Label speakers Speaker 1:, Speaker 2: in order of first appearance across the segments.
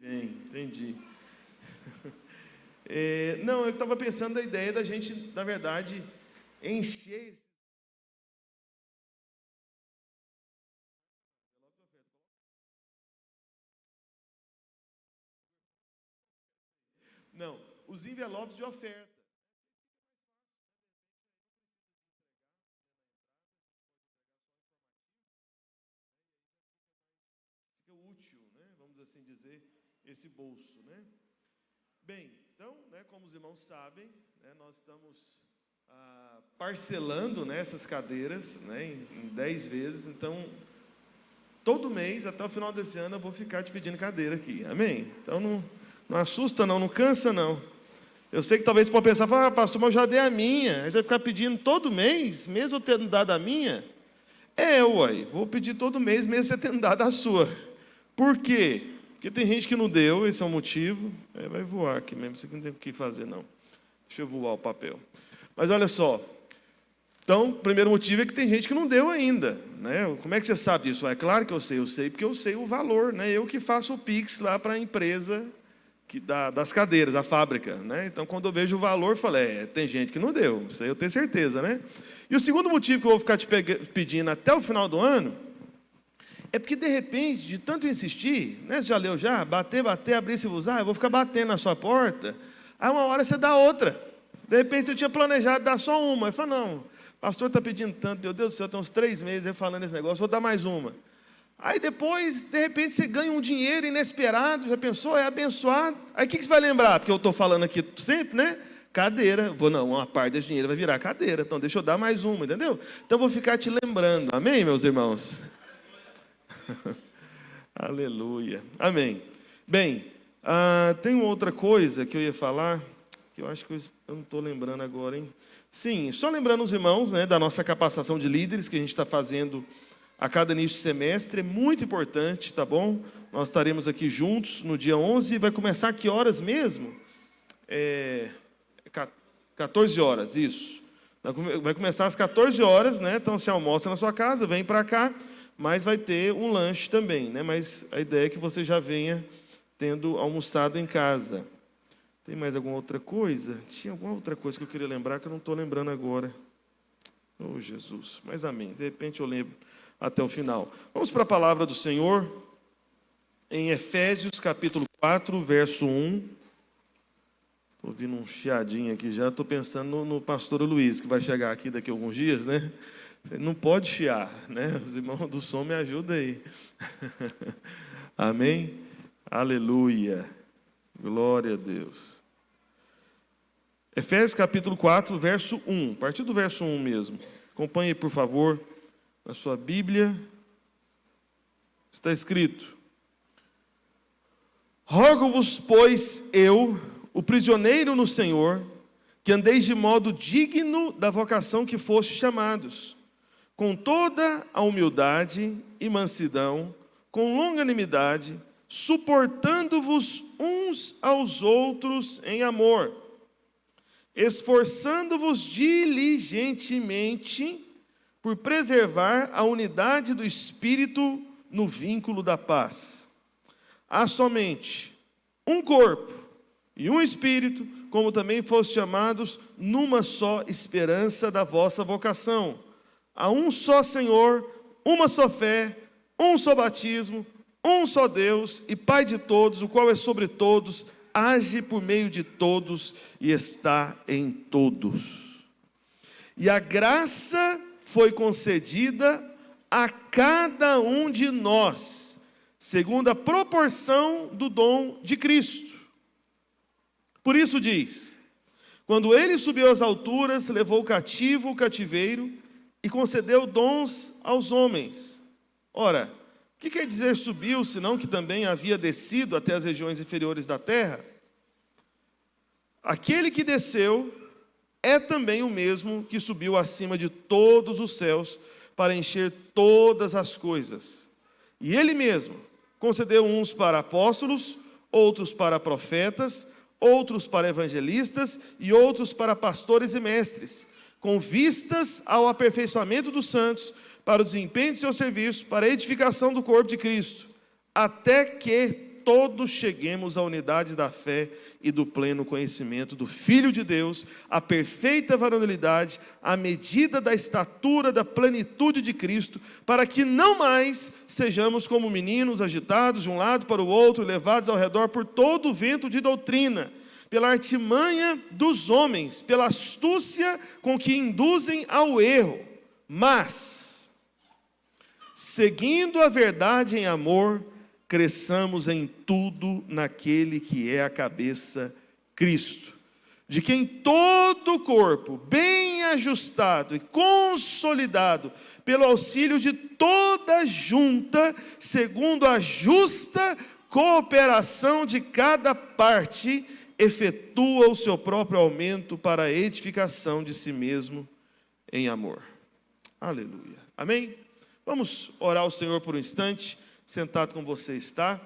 Speaker 1: Bem, entendi. Não, eu estava pensando na ideia da gente, na verdade, encher. Não, os envelopes de oferta. Fica útil, né? Vamos assim dizer, esse bolso, né? Bem, então, né, como os irmãos sabem, né, nós estamos parcelando, né, essas cadeiras, né, em 10 vezes. Então, todo mês, até o final desse ano, eu vou ficar te pedindo cadeira aqui. Amém? Então, não assusta não cansa não. Eu sei que talvez você pode pensar, pastor, mas eu já dei a minha. Aí você vai ficar pedindo todo mês, mesmo eu tendo dado a minha? Uai, vou pedir todo mês, mesmo você tendo dado a sua. Por quê? Porque tem gente que não deu, esse é o motivo. Vai voar aqui mesmo, você não tem o que fazer não. Deixa eu voar o papel. Mas olha só. Então, o primeiro motivo é que tem gente que não deu ainda, né? Como é que você sabe disso? É claro que eu sei porque eu sei o valor, né? Eu que faço o Pix lá para a empresa das cadeiras, a fábrica, né? Então, quando eu vejo o valor, eu falo, tem gente que não deu, isso aí eu tenho certeza, né? E o segundo motivo que eu vou ficar te pedindo até o final do ano é porque, de repente, de tanto insistir, né? Você já leu já? Bater, abrir-se-vos-á, eu vou ficar batendo na sua porta, aí uma hora você dá outra. De repente, você tinha planejado dar só uma. Eu falo, não, o pastor está pedindo tanto, meu Deus do céu, tem uns 3 meses aí falando esse negócio, vou dar mais uma. Aí depois, de repente, você ganha um dinheiro inesperado, já pensou? É abençoado. Aí o que você vai lembrar? Porque eu estou falando aqui sempre, né? Cadeira. Uma parte desse dinheiro vai virar cadeira. Então, deixa eu dar mais uma, entendeu? Então, eu vou ficar te lembrando. Amém, meus irmãos? Aleluia. Amém. Bem, tem uma outra coisa que eu ia falar, que eu acho que eu não estou lembrando agora, hein? Sim, só lembrando os irmãos, né, da nossa capacitação de líderes que a gente está fazendo a cada início de semestre, é muito importante, tá bom? Nós estaremos aqui juntos no dia 11, vai começar que horas mesmo? 14 horas, isso. Vai começar às 14 horas, né? Então você almoça na sua casa, vem para cá, mas vai ter um lanche também, né? Mas a ideia é que você já venha tendo almoçado em casa. Tem mais alguma outra coisa? Tinha alguma outra coisa que eu queria lembrar que eu não estou lembrando agora. Oh, Jesus. Mas amém. De repente eu lembro até o final. Vamos para a palavra do Senhor em Efésios capítulo 4, verso 1. Estou ouvindo um chiadinho aqui já. Estou pensando no pastor Luiz, que vai chegar aqui daqui a alguns dias, né? Ele não pode chiar, né? Os irmãos do som me ajudam aí. Amém? Aleluia. Glória a Deus. Efésios capítulo 4, verso 1. A partir do verso 1 mesmo. Acompanhe, por favor, na sua Bíblia. Está escrito: Rogo-vos, pois, eu, o prisioneiro no Senhor, que andeis de modo digno da vocação que fostes chamados, com toda a humildade e mansidão, com longanimidade, suportando-vos uns aos outros em amor, esforçando-vos diligentemente por preservar a unidade do Espírito no vínculo da paz. Há somente um corpo e um Espírito, como também fostes chamados numa só esperança da vossa vocação. Há um só Senhor, uma só fé, um só batismo, um só Deus e Pai de todos, o qual é sobre todos, age por meio de todos e está em todos. E a graça foi concedida a cada um de nós, segundo a proporção do dom de Cristo. Por isso diz: quando ele subiu às alturas, levou cativo o cativeiro e concedeu dons aos homens. Ora, o que quer dizer subiu, senão que também havia descido até as regiões inferiores da terra? Aquele que desceu é também o mesmo que subiu acima de todos os céus para encher todas as coisas. E ele mesmo concedeu uns para apóstolos, outros para profetas, outros para evangelistas e outros para pastores e mestres, com vistas ao aperfeiçoamento dos santos, para o desempenho de seu serviço, para a edificação do corpo de Cristo, até que todos cheguemos à unidade da fé e do pleno conhecimento do Filho de Deus, à perfeita varonilidade, à medida da estatura da plenitude de Cristo, para que não mais sejamos como meninos agitados de um lado para o outro, levados ao redor por todo o vento de doutrina, pela artimanha dos homens, pela astúcia com que induzem ao erro, mas, seguindo a verdade em amor, cresçamos em tudo naquele que é a cabeça, Cristo, de quem todo o corpo, bem ajustado e consolidado, pelo auxílio de toda junta, segundo a justa cooperação de cada parte, efetua o seu próprio aumento para a edificação de si mesmo em amor. Aleluia. Amém? Vamos orar ao Senhor por um instante, sentado como você está.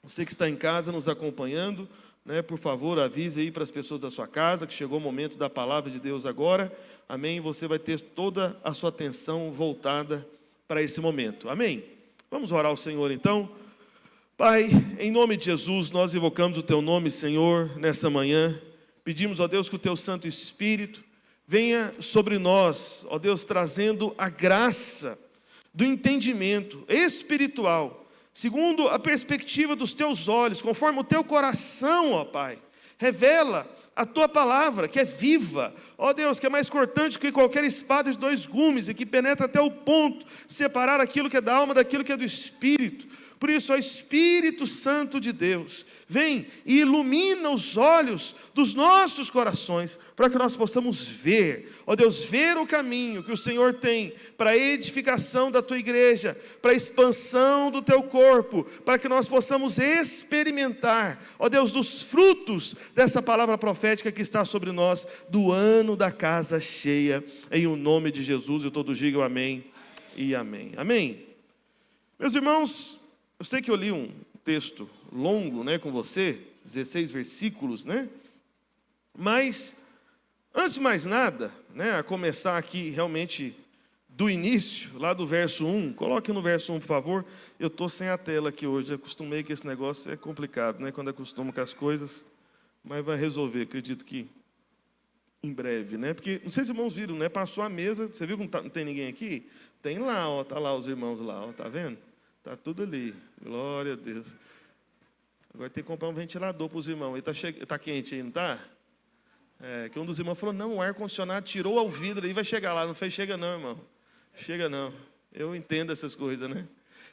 Speaker 1: Você que está em casa nos acompanhando, né, por favor, avise aí para as pessoas da sua casa que chegou o momento da palavra de Deus agora. Amém? Você vai ter toda a sua atenção voltada para esse momento. Amém? Vamos orar ao Senhor então. Pai, em nome de Jesus, nós invocamos o Teu nome, Senhor, nessa manhã. Pedimos, ó Deus, que o Teu Santo Espírito venha sobre nós, ó Deus, trazendo a graça do entendimento espiritual, segundo a perspectiva dos Teus olhos, conforme o Teu coração, ó Pai. Revela a Tua palavra, que é viva, ó Deus, que é mais cortante que qualquer espada de 2 gumes, e que penetra até o ponto de separar aquilo que é da alma daquilo que é do Espírito. Por isso, ó Espírito Santo de Deus, vem e ilumina os olhos dos nossos corações, para que nós possamos ver, ó Deus, ver o caminho que o Senhor tem para a edificação da Tua igreja, para a expansão do Teu corpo, para que nós possamos experimentar, ó Deus, dos frutos dessa palavra profética que está sobre nós, do ano da casa cheia, em o nome de Jesus, e todos digam amém e amém. Amém. Meus irmãos, eu sei que eu li um texto longo, né, com você, 16 versículos, né? Mas, antes de mais nada, né, a começar aqui realmente do início, lá do verso 1, coloque no verso 1, por favor. Eu estou sem a tela aqui hoje, acostumei que esse negócio é complicado, né, quando acostumo com as coisas, mas vai resolver, acredito que em breve, né? Porque, não sei se os irmãos viram, né, passou a mesa, você viu que não tem ninguém aqui? Tem lá, ó, tá lá os irmãos lá, ó, tá vendo? Está tudo ali, glória a Deus. Agora tem que comprar um ventilador para os irmãos. Ele está quente aí, não está? Que um dos irmãos falou, não, o ar-condicionado tirou o vidro aí, vai chegar lá. Não fez, chega não, irmão. Chega não. Eu entendo essas coisas, né?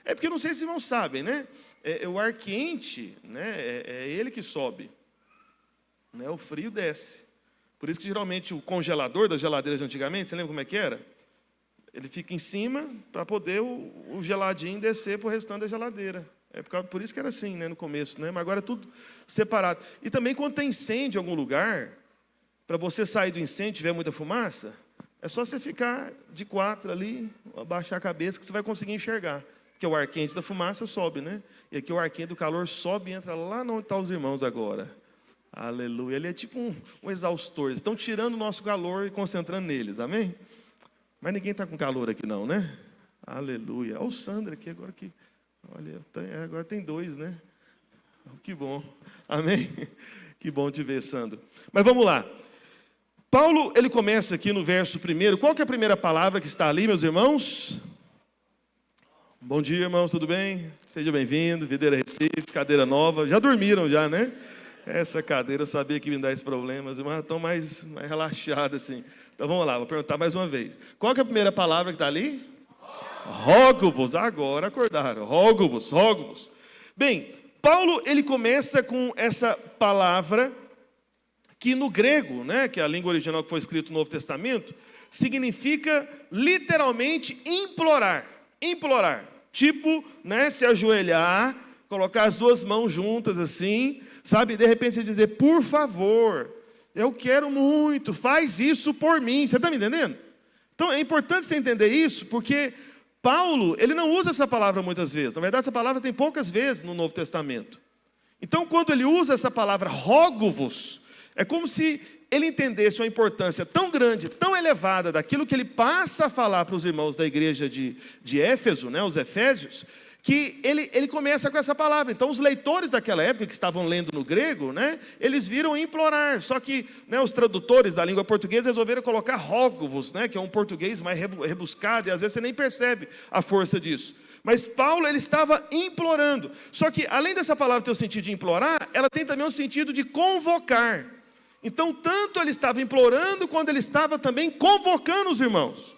Speaker 1: É porque eu não sei se os irmãos sabem, né? O ar quente, né, é ele que sobe. Né? O frio desce. Por isso que geralmente o congelador das geladeiras de antigamente, você lembra como é que era? Ele fica em cima para poder o geladinho descer para o restante da geladeira. Por isso que era assim, né, no começo, né? Mas agora é tudo separado. E também quando tem incêndio em algum lugar, para você sair do incêndio, tiver muita fumaça, é só você ficar de 4 ali, abaixar a cabeça, que você vai conseguir enxergar. Porque o ar quente da fumaça sobe, né? E aqui o ar quente do calor sobe e entra lá onde estão os irmãos agora. Aleluia. Ele é tipo um exaustor. Eles estão tirando o nosso calor e concentrando neles, amém? Mas ninguém está com calor aqui não, né? Aleluia. Olha o Sandro aqui agora que... Olha, agora tem 2, né? Que bom. Amém? Que bom te ver, Sandro. Mas vamos lá. Paulo, ele começa aqui no verso 1. Qual que é a primeira palavra que está ali, meus irmãos? Bom dia, irmãos, tudo bem? Seja bem-vindo. Videira Recife, cadeira nova. Já dormiram já, né? Essa cadeira, eu sabia que me dá esse problema. As irmãs estão mais relaxadas, assim. Então vamos lá, vou perguntar mais uma vez. Qual que é a primeira palavra que está ali? Rogo-vos. Agora acordaram. Rogo-vos, rogo-vos. Bem, Paulo, ele começa com essa palavra que no grego, né, que é a língua original que foi escrito no Novo Testamento, significa literalmente implorar. Implorar. Tipo, né, se ajoelhar, colocar as 2 mãos juntas assim, sabe? De repente você dizer, por favor, eu quero muito, faz isso por mim. Você está me entendendo? Então é importante você entender isso, porque Paulo, ele não usa essa palavra muitas vezes. Na verdade, essa palavra tem poucas vezes no Novo Testamento. Então, quando ele usa essa palavra, rogo-vos, é como se ele entendesse uma importância tão grande, tão elevada, daquilo que ele passa a falar para os irmãos da igreja de Éfeso, né, os Efésios, que ele começa com essa palavra. Então, os leitores daquela época, que estavam lendo no grego, né, eles viram implorar. Só que, né, os tradutores da língua portuguesa resolveram colocar rógovos, né, que é um português mais rebuscado, e às vezes você nem percebe a força disso. Mas Paulo, ele estava implorando. Só que, além dessa palavra ter o sentido de implorar, ela tem também o sentido de convocar. Então, tanto ele estava implorando, quando ele estava também convocando os irmãos.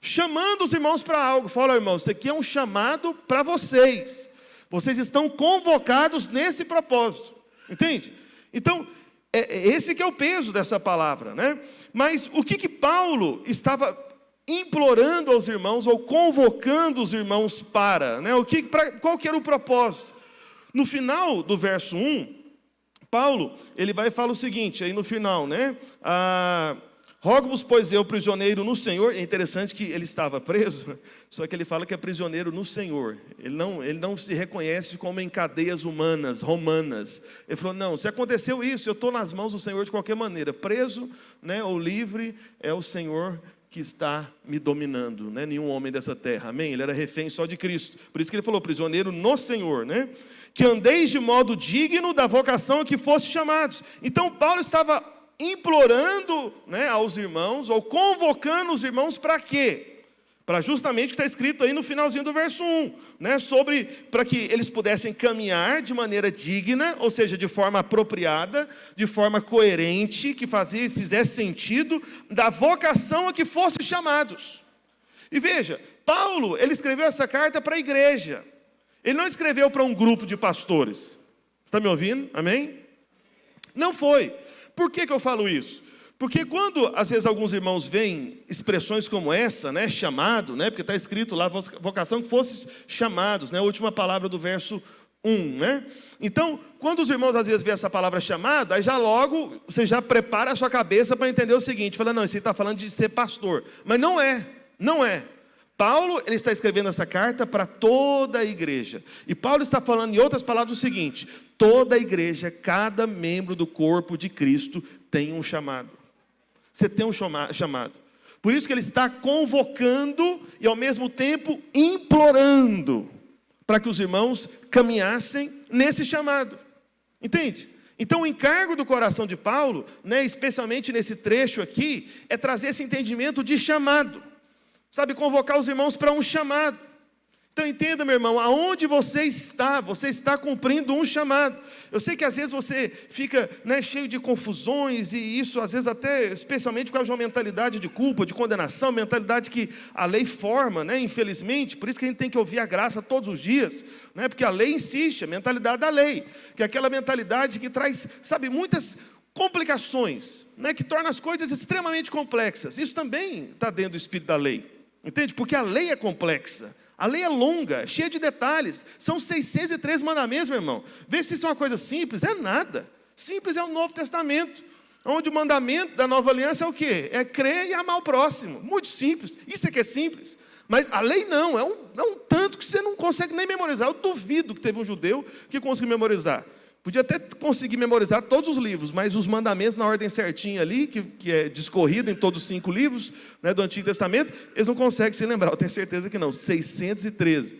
Speaker 1: Chamando os irmãos para algo. Fala, irmãos, isso aqui é um chamado para vocês. Vocês estão convocados nesse propósito. Entende? Então, esse que é o peso dessa palavra, né? Mas o que Paulo estava implorando aos irmãos, ou convocando os irmãos para, né? Qual que era o propósito? No final do verso 1, Paulo, ele vai e fala o seguinte, aí no final, né? Rogo-vos, pois eu, prisioneiro no Senhor. É interessante que ele estava preso, só que ele fala que é prisioneiro no Senhor. Ele não se reconhece como em cadeias humanas, romanas. Ele falou, não, se aconteceu isso, eu estou nas mãos do Senhor de qualquer maneira. Preso, né, ou livre, é o Senhor que está me dominando, né? Nenhum homem dessa terra, amém? Ele era refém só de Cristo. Por isso que ele falou, prisioneiro no Senhor, né? Que andeis de modo digno da vocação a que foste chamados. Então Paulo estava implorando, né, aos irmãos, ou convocando os irmãos para quê? Para justamente o que está escrito aí no finalzinho do verso 1, né, para que eles pudessem caminhar de maneira digna, ou seja, de forma apropriada, de forma coerente, que fizesse sentido da vocação a que fossem chamados. E veja, Paulo, ele escreveu essa carta para a igreja, ele não escreveu para um grupo de pastores. Está me ouvindo? Amém? Não foi. Por que eu falo isso? Porque quando, às vezes, alguns irmãos veem expressões como essa, né, chamado, né, porque está escrito lá, vocação que fosses chamados, né, a última palavra do verso 1, né? Então, quando os irmãos, às vezes, veem essa palavra chamado, aí já logo, você já prepara a sua cabeça para entender o seguinte, fala, não, esse está falando de ser pastor. Mas não é. Paulo, ele está escrevendo essa carta para toda a igreja. E Paulo está falando, em outras palavras, o seguinte: toda a igreja, cada membro do corpo de Cristo tem um chamado. Você tem um chamado. Por isso que ele está convocando e, ao mesmo tempo, implorando para que os irmãos caminhassem nesse chamado. Entende? Então, o encargo do coração de Paulo, né, especialmente nesse trecho aqui, é trazer esse entendimento de chamado. Sabe, convocar os irmãos para um chamado. Então entenda, meu irmão, aonde você está cumprindo um chamado. Eu sei que às vezes você fica, né, cheio de confusões, e isso às vezes até, especialmente por causa de uma mentalidade de culpa, de condenação, mentalidade que a lei forma, né, infelizmente. Por isso que a gente tem que ouvir a graça todos os dias, né, porque a lei insiste, a mentalidade da lei, que é aquela mentalidade que traz, sabe, muitas complicações, né, que torna as coisas extremamente complexas. Isso também está dentro do espírito da lei. Entende? Porque a lei é complexa, a lei é longa, cheia de detalhes. São 603 mandamentos, meu irmão. Vê se isso é uma coisa simples, é nada. Simples é o Novo Testamento, onde o mandamento da nova aliança é o quê? É crer e amar o próximo. Muito simples, isso é que é simples. Mas a lei não, é um tanto que você não consegue nem memorizar. Eu duvido que teve um judeu que conseguiu memorizar. Podia até conseguir memorizar todos os livros, mas os mandamentos na ordem certinha ali, que é discorrido em todos os 5 livros, né, do Antigo Testamento, eles não conseguem se lembrar, eu tenho certeza que não, 613.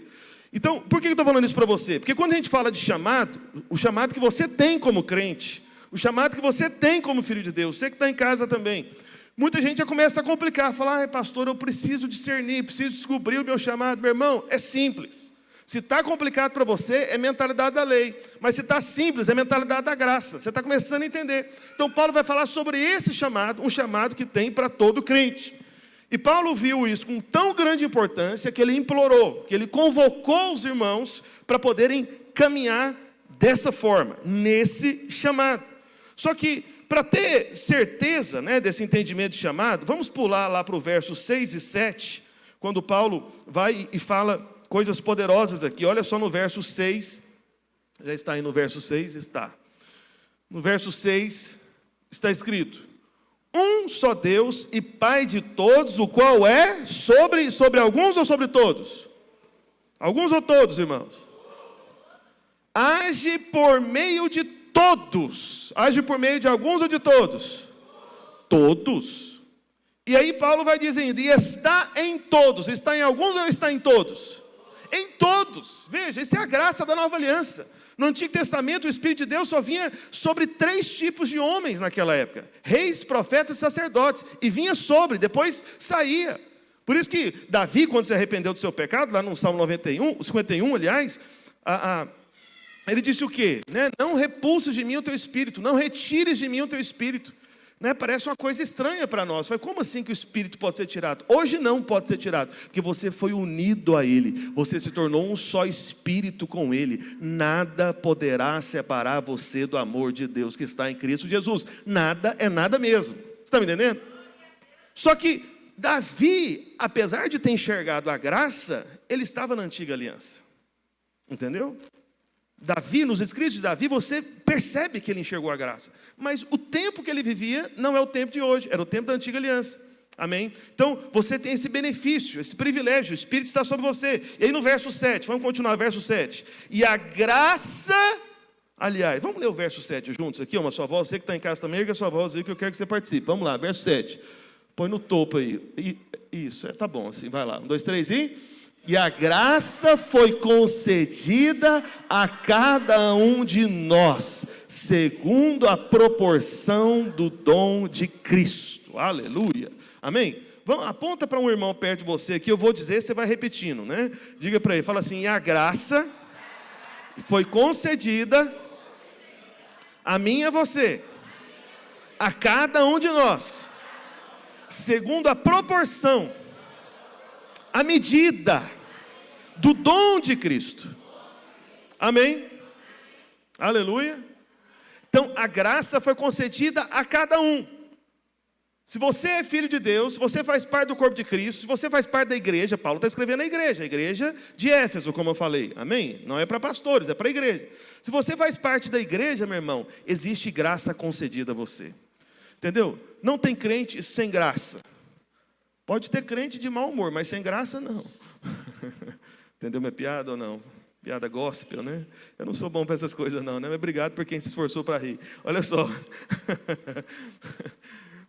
Speaker 1: Então, por que eu estou falando isso para você? Porque quando a gente fala de chamado, o chamado que você tem como crente, o chamado que você tem como filho de Deus, você que está em casa também, muita gente já começa a complicar, falar, pastor, eu preciso discernir, preciso descobrir o meu chamado. Meu irmão, é simples. Se está complicado para você, é mentalidade da lei. Mas se está simples, é mentalidade da graça. Você está começando a entender. Então Paulo vai falar sobre esse chamado, um chamado que tem para todo crente. E Paulo viu isso com tão grande importância que ele implorou, que ele convocou os irmãos para poderem caminhar dessa forma, nesse chamado. Só que, para ter certeza, né, desse entendimento de chamado, vamos pular lá para o verso 6 e 7, quando Paulo vai e fala coisas poderosas aqui. Olha só no verso 6. Já está aí no verso 6? Está. No verso 6 está escrito: um só Deus e Pai de todos, o qual é sobre alguns ou sobre todos? Alguns ou todos, irmãos? Age por meio de todos. Age por meio de alguns ou de todos? Todos. E aí Paulo vai dizendo, e está em todos. Está em alguns ou está em todos? em todos. Veja, isso é a graça da nova aliança. No Antigo Testamento, o Espírito de Deus só vinha sobre 3 tipos de homens naquela época: reis, profetas e sacerdotes. E vinha sobre, depois saía. Por isso que Davi, quando se arrependeu do seu pecado, lá no Salmo 51, aliás, ele disse o quê? Né? Não repulses de mim o teu espírito, não retires de mim o teu espírito. Né? Parece uma coisa estranha para nós. Como assim que o espírito pode ser tirado? Hoje não pode ser tirado, porque você foi unido a ele, você se tornou um só espírito com ele. Nada poderá separar você do amor de Deus que está em Cristo Jesus. Nada é nada mesmo. Você está me entendendo? Só que Davi, apesar de ter enxergado a graça, ele estava na antiga aliança. Entendeu? Davi, nos escritos de Davi, você percebe que ele enxergou a graça. Mas o tempo que ele vivia não é o tempo de hoje, era o tempo da antiga aliança. Amém? Então, você tem esse benefício, esse privilégio, o Espírito está sobre você. E aí no verso 7, vamos continuar, verso 7. E a graça, aliás, vamos ler o verso 7 juntos aqui, uma só voz, você que está em casa também, erga a sua voz aí que eu quero que você participe. Vamos lá, verso 7. Põe no topo aí. Isso, tá bom assim, vai lá. 1, 2, 3 e... E a graça foi concedida a cada um de nós, segundo a proporção do dom de Cristo. Aleluia. Amém? Aponta para um irmão perto de você aqui, eu vou dizer, você vai repetindo, né? Diga para ele, fala assim: e a graça foi concedida a mim e a você, a cada um de nós, segundo a proporção, a medida do dom de Cristo. Amém? Aleluia. Então, a graça foi concedida a cada um. Se você é filho de Deus, se você faz parte do corpo de Cristo, se você faz parte da igreja, Paulo está escrevendo a igreja de Éfeso, como eu falei. Amém? Não é para pastores, é para a igreja. Se você faz parte da igreja, meu irmão, existe graça concedida a você. Entendeu? Não tem crente sem graça. Pode ter crente de mau humor, mas sem graça não. Entendeu minha piada ou não? Piada gospel, né? Eu não sou bom para essas coisas não, né? Mas obrigado por quem se esforçou para rir. Olha só.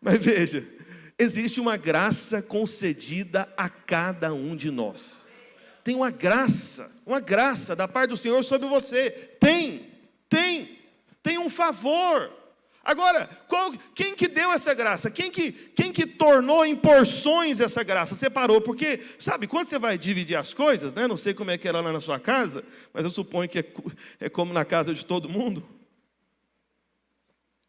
Speaker 1: Mas veja, existe uma graça concedida a cada um de nós. Tem uma graça da parte do Senhor sobre você. Tem um favor. Agora, quem que deu essa graça? Quem que tornou em porções essa graça? Separou, porque, sabe, quando você vai dividir as coisas, né? Não sei como é que era lá na sua casa, mas eu suponho que é como na casa de todo mundo.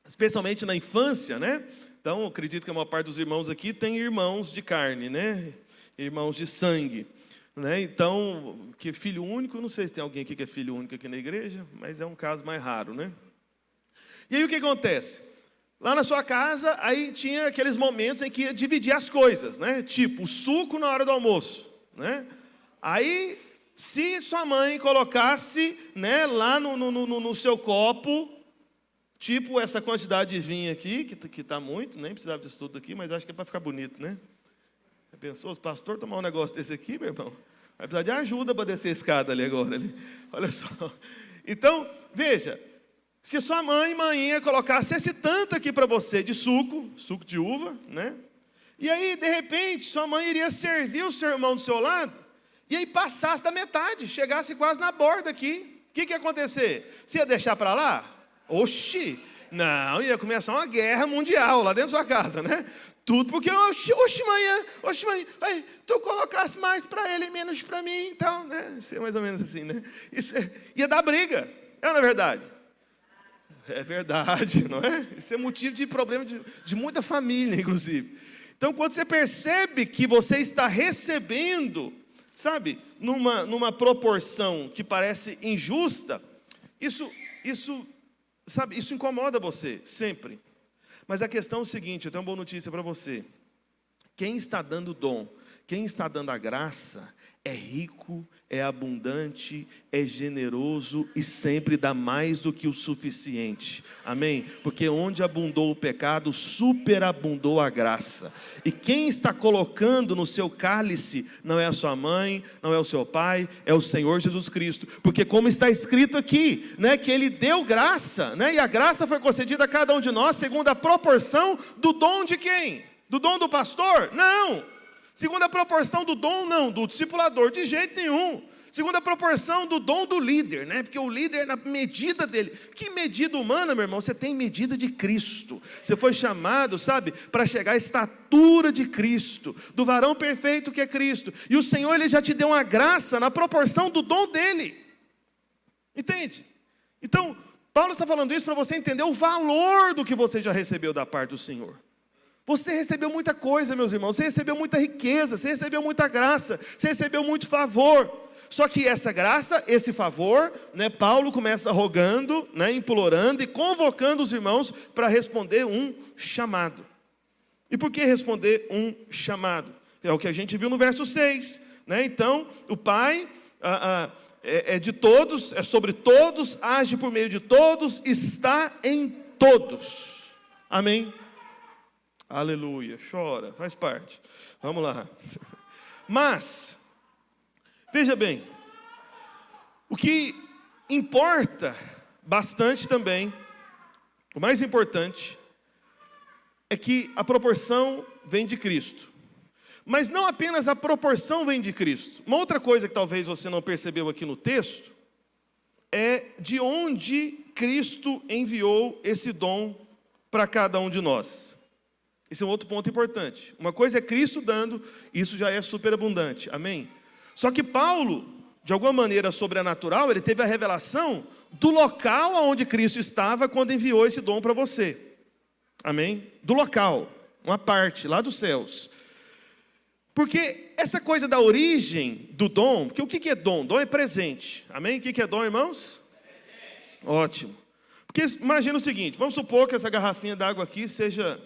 Speaker 1: Especialmente na infância, né? Então, eu acredito que a maior parte dos irmãos aqui tem irmãos de carne, né? Irmãos de sangue. Né? Então, que filho único, não sei se tem alguém aqui que é filho único aqui na igreja, mas é um caso mais raro, né? E aí o que acontece? Lá na sua casa, aí tinha aqueles momentos em que ia dividir as coisas, né? Tipo, o suco na hora do almoço, né? Aí, se sua mãe colocasse, né, lá no seu copo, tipo essa quantidade de vinho aqui, que está muito, nem precisava disso tudo aqui, mas acho que é para ficar bonito, né? Pensou, o pastor tomar um negócio desse aqui, meu irmão? Vai precisar de ajuda para descer a escada ali agora. Ali. Olha só. Então, veja. Se sua mãinha colocasse esse tanto aqui para você de suco de uva, né? E aí, de repente, sua mãe iria servir o seu irmão do seu lado, e aí passasse da metade, chegasse quase na borda aqui. O que ia acontecer? Você ia deixar para lá? Oxi! Não, ia começar uma guerra mundial lá dentro da sua casa, né? Tudo porque, oxi, mãe, aí, tu colocasse mais para ele e menos para mim, então, né? Isso é mais ou menos assim, né? Isso ia dar briga, é ou não é verdade? É verdade, não é? Isso é motivo de problema de muita família, inclusive. Então, quando você percebe que você está recebendo, sabe, numa proporção que parece injusta, isso incomoda você, sempre. Mas a questão é o seguinte, eu tenho uma boa notícia para você. Quem está dando o dom, quem está dando a graça, é rico, é abundante, é generoso e sempre dá mais do que o suficiente. Amém? Porque onde abundou o pecado, superabundou a graça. E quem está colocando no seu cálice não é a sua mãe, não é o seu pai, é o Senhor Jesus Cristo. Porque como está escrito aqui, né, que Ele deu graça, né, e a graça foi concedida a cada um de nós segundo a proporção do dom de quem? Do dom do pastor? Não! Segundo a proporção do dom, não. Do discipulador, de jeito nenhum. Segundo, a proporção do dom do líder, né? Porque o líder é na medida dele. Que medida humana, meu irmão? Você tem medida de Cristo. Você foi chamado, sabe, para chegar à estatura de Cristo, do varão perfeito que é Cristo. E o Senhor, Ele já te deu uma graça na proporção do dom dele. Entende? Então, Paulo está falando isso para você entender o valor do que você já recebeu da parte do Senhor. Você recebeu muita coisa, meus irmãos. Você recebeu muita riqueza, você recebeu muita graça, você recebeu muito favor. Só que essa graça, esse favor, né, Paulo começa rogando, né, implorando e convocando os irmãos para responder um chamado. E por que responder um chamado? É o que a gente viu no verso 6. Né? Então, o Pai é de todos, é sobre todos, age por meio de todos, está em todos. Amém? Aleluia. Chora, faz parte. Vamos lá. Mas, veja bem, o que importa bastante também, o mais importante, é que a proporção vem de Cristo. Mas não apenas a proporção vem de Cristo. Uma outra coisa que talvez você não percebeu aqui no texto, é de onde Cristo enviou esse dom para cada um de nós. Esse é um outro ponto importante. Uma coisa é Cristo dando, isso já é superabundante. Amém? Só que Paulo, de alguma maneira sobrenatural, ele teve a revelação do local onde Cristo estava quando enviou esse dom para você. Amém? Do local, uma parte lá dos céus. Porque essa coisa da origem do dom, porque o que é dom? Dom é presente. Amém? O que é dom, irmãos? Presente. Ótimo. Porque imagina o seguinte, vamos supor que essa garrafinha d'água aqui seja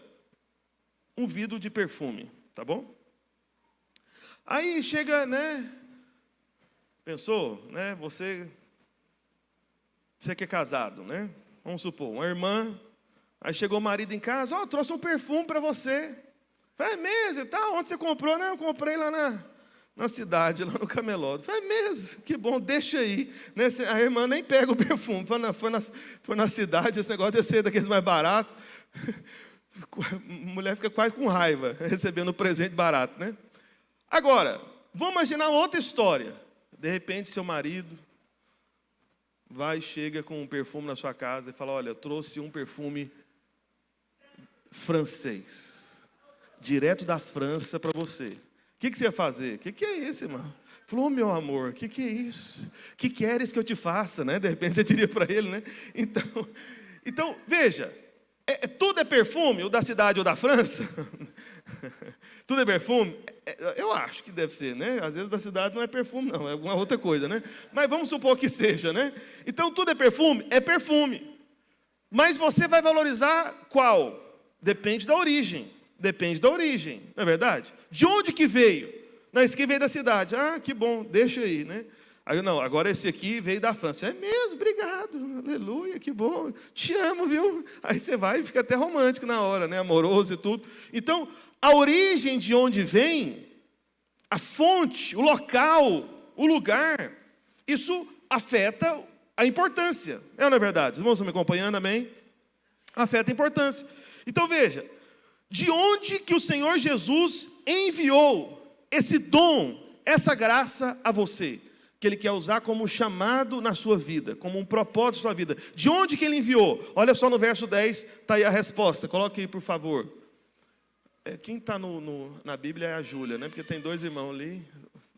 Speaker 1: um vidro de perfume, tá bom? Aí chega, né? Pensou, né? Você que é casado, né? Vamos supor, uma irmã, aí chegou o marido em casa, ó, trouxe um perfume para você. Falei, é mesmo e tal, onde você comprou? Não, eu comprei lá na cidade, lá no camelô. Falei, é mesmo, que bom, deixa aí. Né? A irmã nem pega o perfume, foi na cidade, esse negócio de ser daqueles mais baratos. A mulher fica quase com raiva, recebendo um presente barato, né? Agora, vamos imaginar outra história. De repente, seu marido vai e chega com um perfume na sua casa e fala, olha, eu trouxe um perfume francês, direto da França para você. O que você ia fazer? O que é isso, irmão? Falou, oh, meu amor, o que é isso? O que queres que eu te faça? Né? De repente você diria para ele, né? Então veja, tudo é perfume, o da cidade ou da França? Tudo é perfume? Eu acho que deve ser, né? Às vezes da cidade não é perfume, não, é alguma outra coisa, né? Mas vamos supor que seja, né? Então tudo é perfume? É perfume. Mas você vai valorizar qual? Depende da origem. Depende da origem, não é verdade? De onde que veio? Não, esse aqui veio da cidade. Ah, que bom, deixa aí, né? Aí, não, agora esse aqui veio da França. É mesmo, obrigado, aleluia, que bom. Te amo, viu? Aí você vai e fica até romântico na hora, né? Amoroso e tudo. Então, a origem de onde vem, a fonte, o local, o lugar, isso afeta a importância. É ou não é verdade? Os irmãos estão me acompanhando, amém? Afeta a importância. Então, veja, de onde que o Senhor Jesus enviou esse dom, essa graça a você, que Ele quer usar como chamado na sua vida, como um propósito na sua vida. De onde que Ele enviou? Olha só no verso 10, está aí a resposta. Coloque aí, por favor. Quem está na Bíblia é a Júlia, né? Porque tem dois irmãos ali,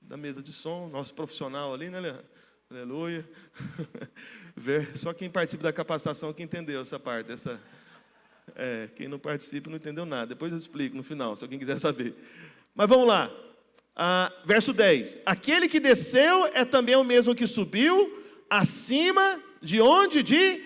Speaker 1: da mesa de som, nosso profissional ali, né, Leandro? Aleluia. Só quem participa da capacitação que entendeu essa parte, quem não participa não entendeu nada. Depois eu explico no final, se alguém quiser saber. Mas vamos lá. Verso 10. Aquele que desceu é também o mesmo que subiu acima de onde? De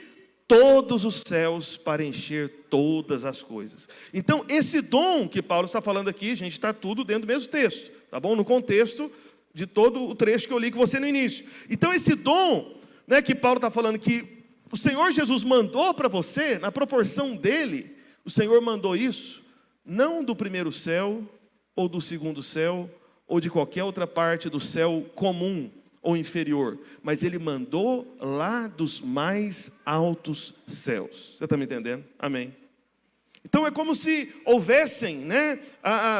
Speaker 1: todos os céus para encher todas as coisas. Então, esse dom que Paulo está falando aqui, gente, está tudo dentro do mesmo texto, tá bom? No contexto de todo o trecho que eu li com você no início. Então, esse dom, né, que Paulo está falando que o Senhor Jesus mandou para você, na proporção dele, o Senhor mandou isso, não do primeiro céu, ou do segundo céu, ou de qualquer outra parte do céu comum ou inferior, mas Ele mandou lá dos mais altos céus. Você está me entendendo? Amém. Então é como se houvessem, né,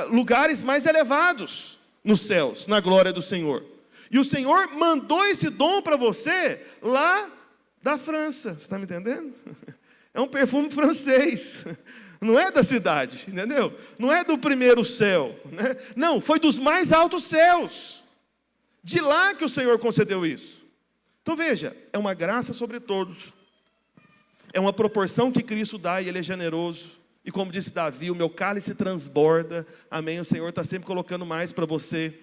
Speaker 1: lugares mais elevados nos céus, na glória do Senhor. E o Senhor mandou esse dom para você lá da França. Você está me entendendo? É um perfume francês. Não é da cidade, entendeu? Não é do primeiro céu, né? Não, foi dos mais altos céus. De lá que o Senhor concedeu isso. Então veja, é uma graça sobre todos. É uma proporção que Cristo dá e Ele é generoso. E como disse Davi, o meu cálice transborda. Amém? O Senhor está sempre colocando mais para você.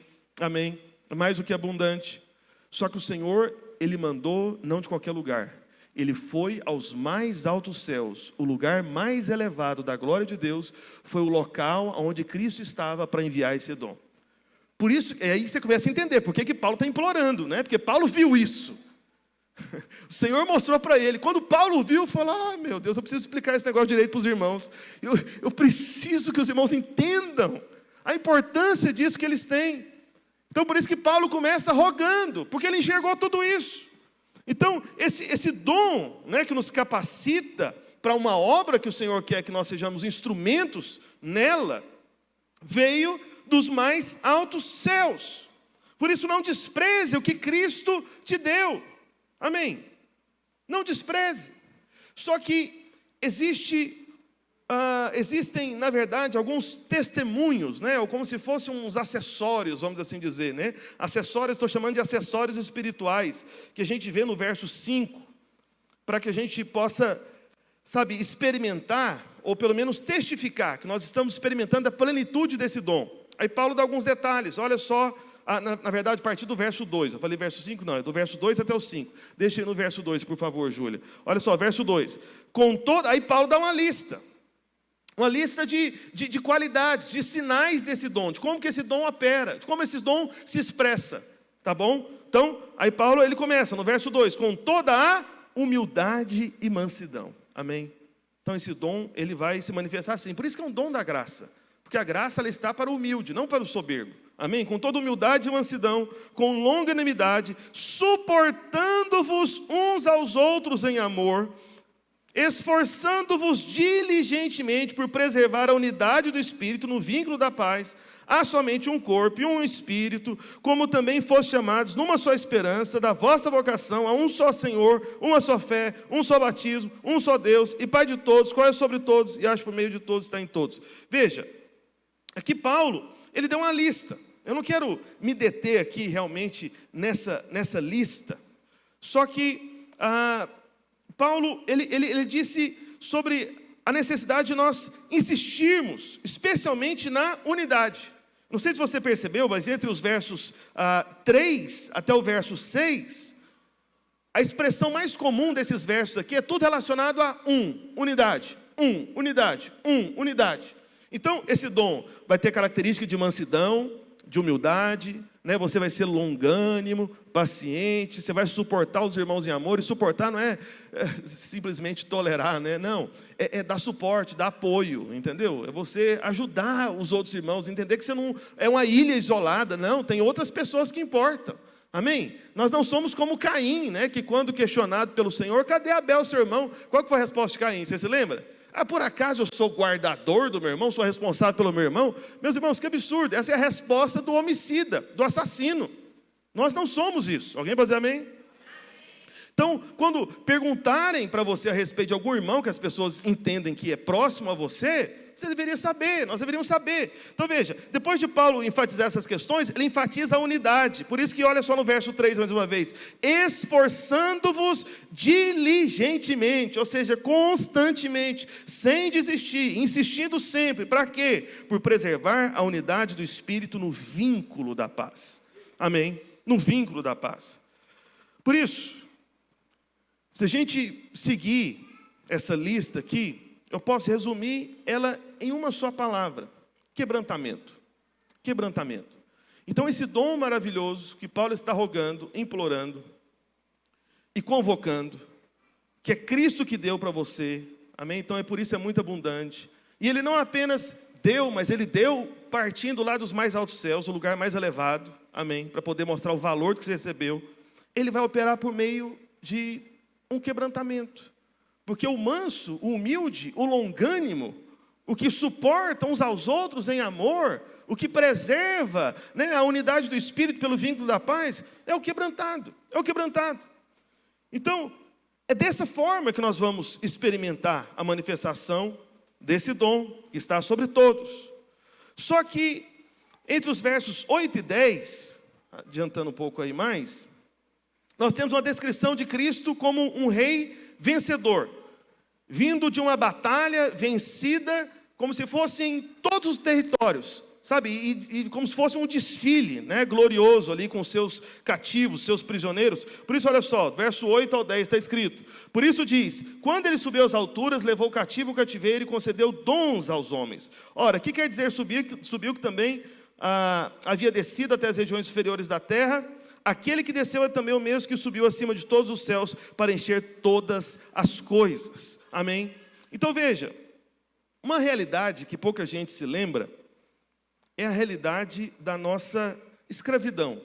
Speaker 1: Amém? Mais do que abundante. Só que o Senhor, Ele mandou não de qualquer lugar. Ele foi aos mais altos céus. O lugar mais elevado da glória de Deus foi o local onde Cristo estava para enviar esse dom. Por isso, é aí que você começa a entender por que Paulo está implorando, né? Porque Paulo viu isso. O Senhor mostrou para ele. Quando Paulo viu, falou: ah, meu Deus, eu preciso explicar esse negócio direito para os irmãos. Eu preciso que os irmãos entendam a importância disso que eles têm. Então, por isso que Paulo começa rogando, porque ele enxergou tudo isso. Então, esse dom, né, que nos capacita para uma obra que o Senhor quer que nós sejamos instrumentos nela, veio dos mais altos céus. Por isso, não despreze o que Cristo te deu. Amém? Não despreze. Só que existem, na verdade, alguns testemunhos, né? Ou como se fossem uns acessórios, vamos assim dizer, né? Acessórios, estou chamando de acessórios espirituais, que a gente vê no verso 5, para que a gente possa, sabe, experimentar, ou pelo menos testificar, que nós estamos experimentando a plenitude desse dom. Aí Paulo dá alguns detalhes, olha só. Na verdade, a partir do verso 2. Eu falei verso 5, não, é do verso 2 até o 5. Deixa aí no verso 2, por favor, Júlia. Olha só, verso 2. Aí Paulo dá uma lista. Uma lista de qualidades, de sinais desse dom, de como que esse dom opera, de como esse dom se expressa. Tá bom? Então, aí Paulo, ele começa no verso 2, com toda a humildade e mansidão. Amém? Então, esse dom, ele vai se manifestar assim. Por isso que é um dom da graça. Porque a graça, ela está para o humilde, não para o soberbo. Amém? Com toda humildade e mansidão, com longanimidade, suportando-vos uns aos outros em amor, esforçando-vos diligentemente por preservar a unidade do Espírito no vínculo da paz. Há somente um corpo e um Espírito, como também foste chamados numa só esperança da vossa vocação, a um só Senhor, uma só fé, um só batismo, um só Deus e Pai de todos, qual é sobre todos e age por meio de todos, está em todos. Veja, aqui Paulo, ele deu uma lista. Eu não quero me deter aqui realmente nessa lista. Só que Paulo, ele disse sobre a necessidade de nós insistirmos, especialmente na unidade. Não sei se você percebeu, mas entre os versos 3 até o verso 6, a expressão mais comum desses versos aqui é tudo relacionado a unidade, unidade. Então, esse dom vai ter característica de mansidão, de humildade, né? Você vai ser longânimo, paciente, você vai suportar os irmãos em amor. E suportar não é simplesmente tolerar, né? Não, é dar suporte, dar apoio, entendeu? É você ajudar os outros irmãos, entender que você não é uma ilha isolada, não, tem outras pessoas que importam. Amém? Nós não somos como Caim, né? Que quando questionado pelo Senhor, cadê Abel, seu irmão? Qual que foi a resposta de Caim? Você se lembra? Por acaso eu sou guardador do meu irmão, sou responsável pelo meu irmão? Meus irmãos, que absurdo, essa é a resposta do homicida, do assassino. Nós não somos isso. Alguém pode dizer amém? Então, quando perguntarem para você a respeito de algum irmão que as pessoas entendem que é próximo a você, você deveria saber, nós deveríamos saber. Então veja, depois de Paulo enfatizar essas questões, ele enfatiza a unidade. Por isso que olha só no verso 3 mais uma vez. Esforçando-vos diligentemente, ou seja, constantemente, sem desistir, insistindo sempre. Para quê? Por preservar a unidade do Espírito no vínculo da paz. Amém? No vínculo da paz. Por isso, se a gente seguir essa lista aqui, eu posso resumir ela em uma só palavra: quebrantamento. Quebrantamento. Então, esse dom maravilhoso que Paulo está rogando, implorando e convocando, que é Cristo que deu para você, amém? Então, por isso é muito abundante. E ele não apenas deu, mas ele deu partindo lá dos mais altos céus, o lugar mais elevado, amém? Para poder mostrar o valor que você recebeu. Ele vai operar por meio de um quebrantamento. Porque o manso, o humilde, o longânimo, o que suporta uns aos outros em amor, o que preserva, né, a unidade do Espírito pelo vínculo da paz, é o quebrantado, é o quebrantado. Então, é dessa forma que nós vamos experimentar a manifestação desse dom que está sobre todos. Só que, entre os versos 8 e 10, adiantando um pouco aí mais, nós temos uma descrição de Cristo como um rei vencedor, vindo de uma batalha vencida, como se fosse em todos os territórios, sabe? E como se fosse um desfile, né, glorioso ali com seus cativos, seus prisioneiros. Por isso, olha só, verso 8 ao 10 está escrito: por isso diz, quando ele subiu às alturas, levou cativo o cativeiro e concedeu dons aos homens. Ora, o que quer dizer subiu que também havia descido até as regiões inferiores da terra? Aquele que desceu é também o mesmo que subiu acima de todos os céus para encher todas as coisas. Amém? Então veja, uma realidade que pouca gente se lembra é a realidade da nossa escravidão.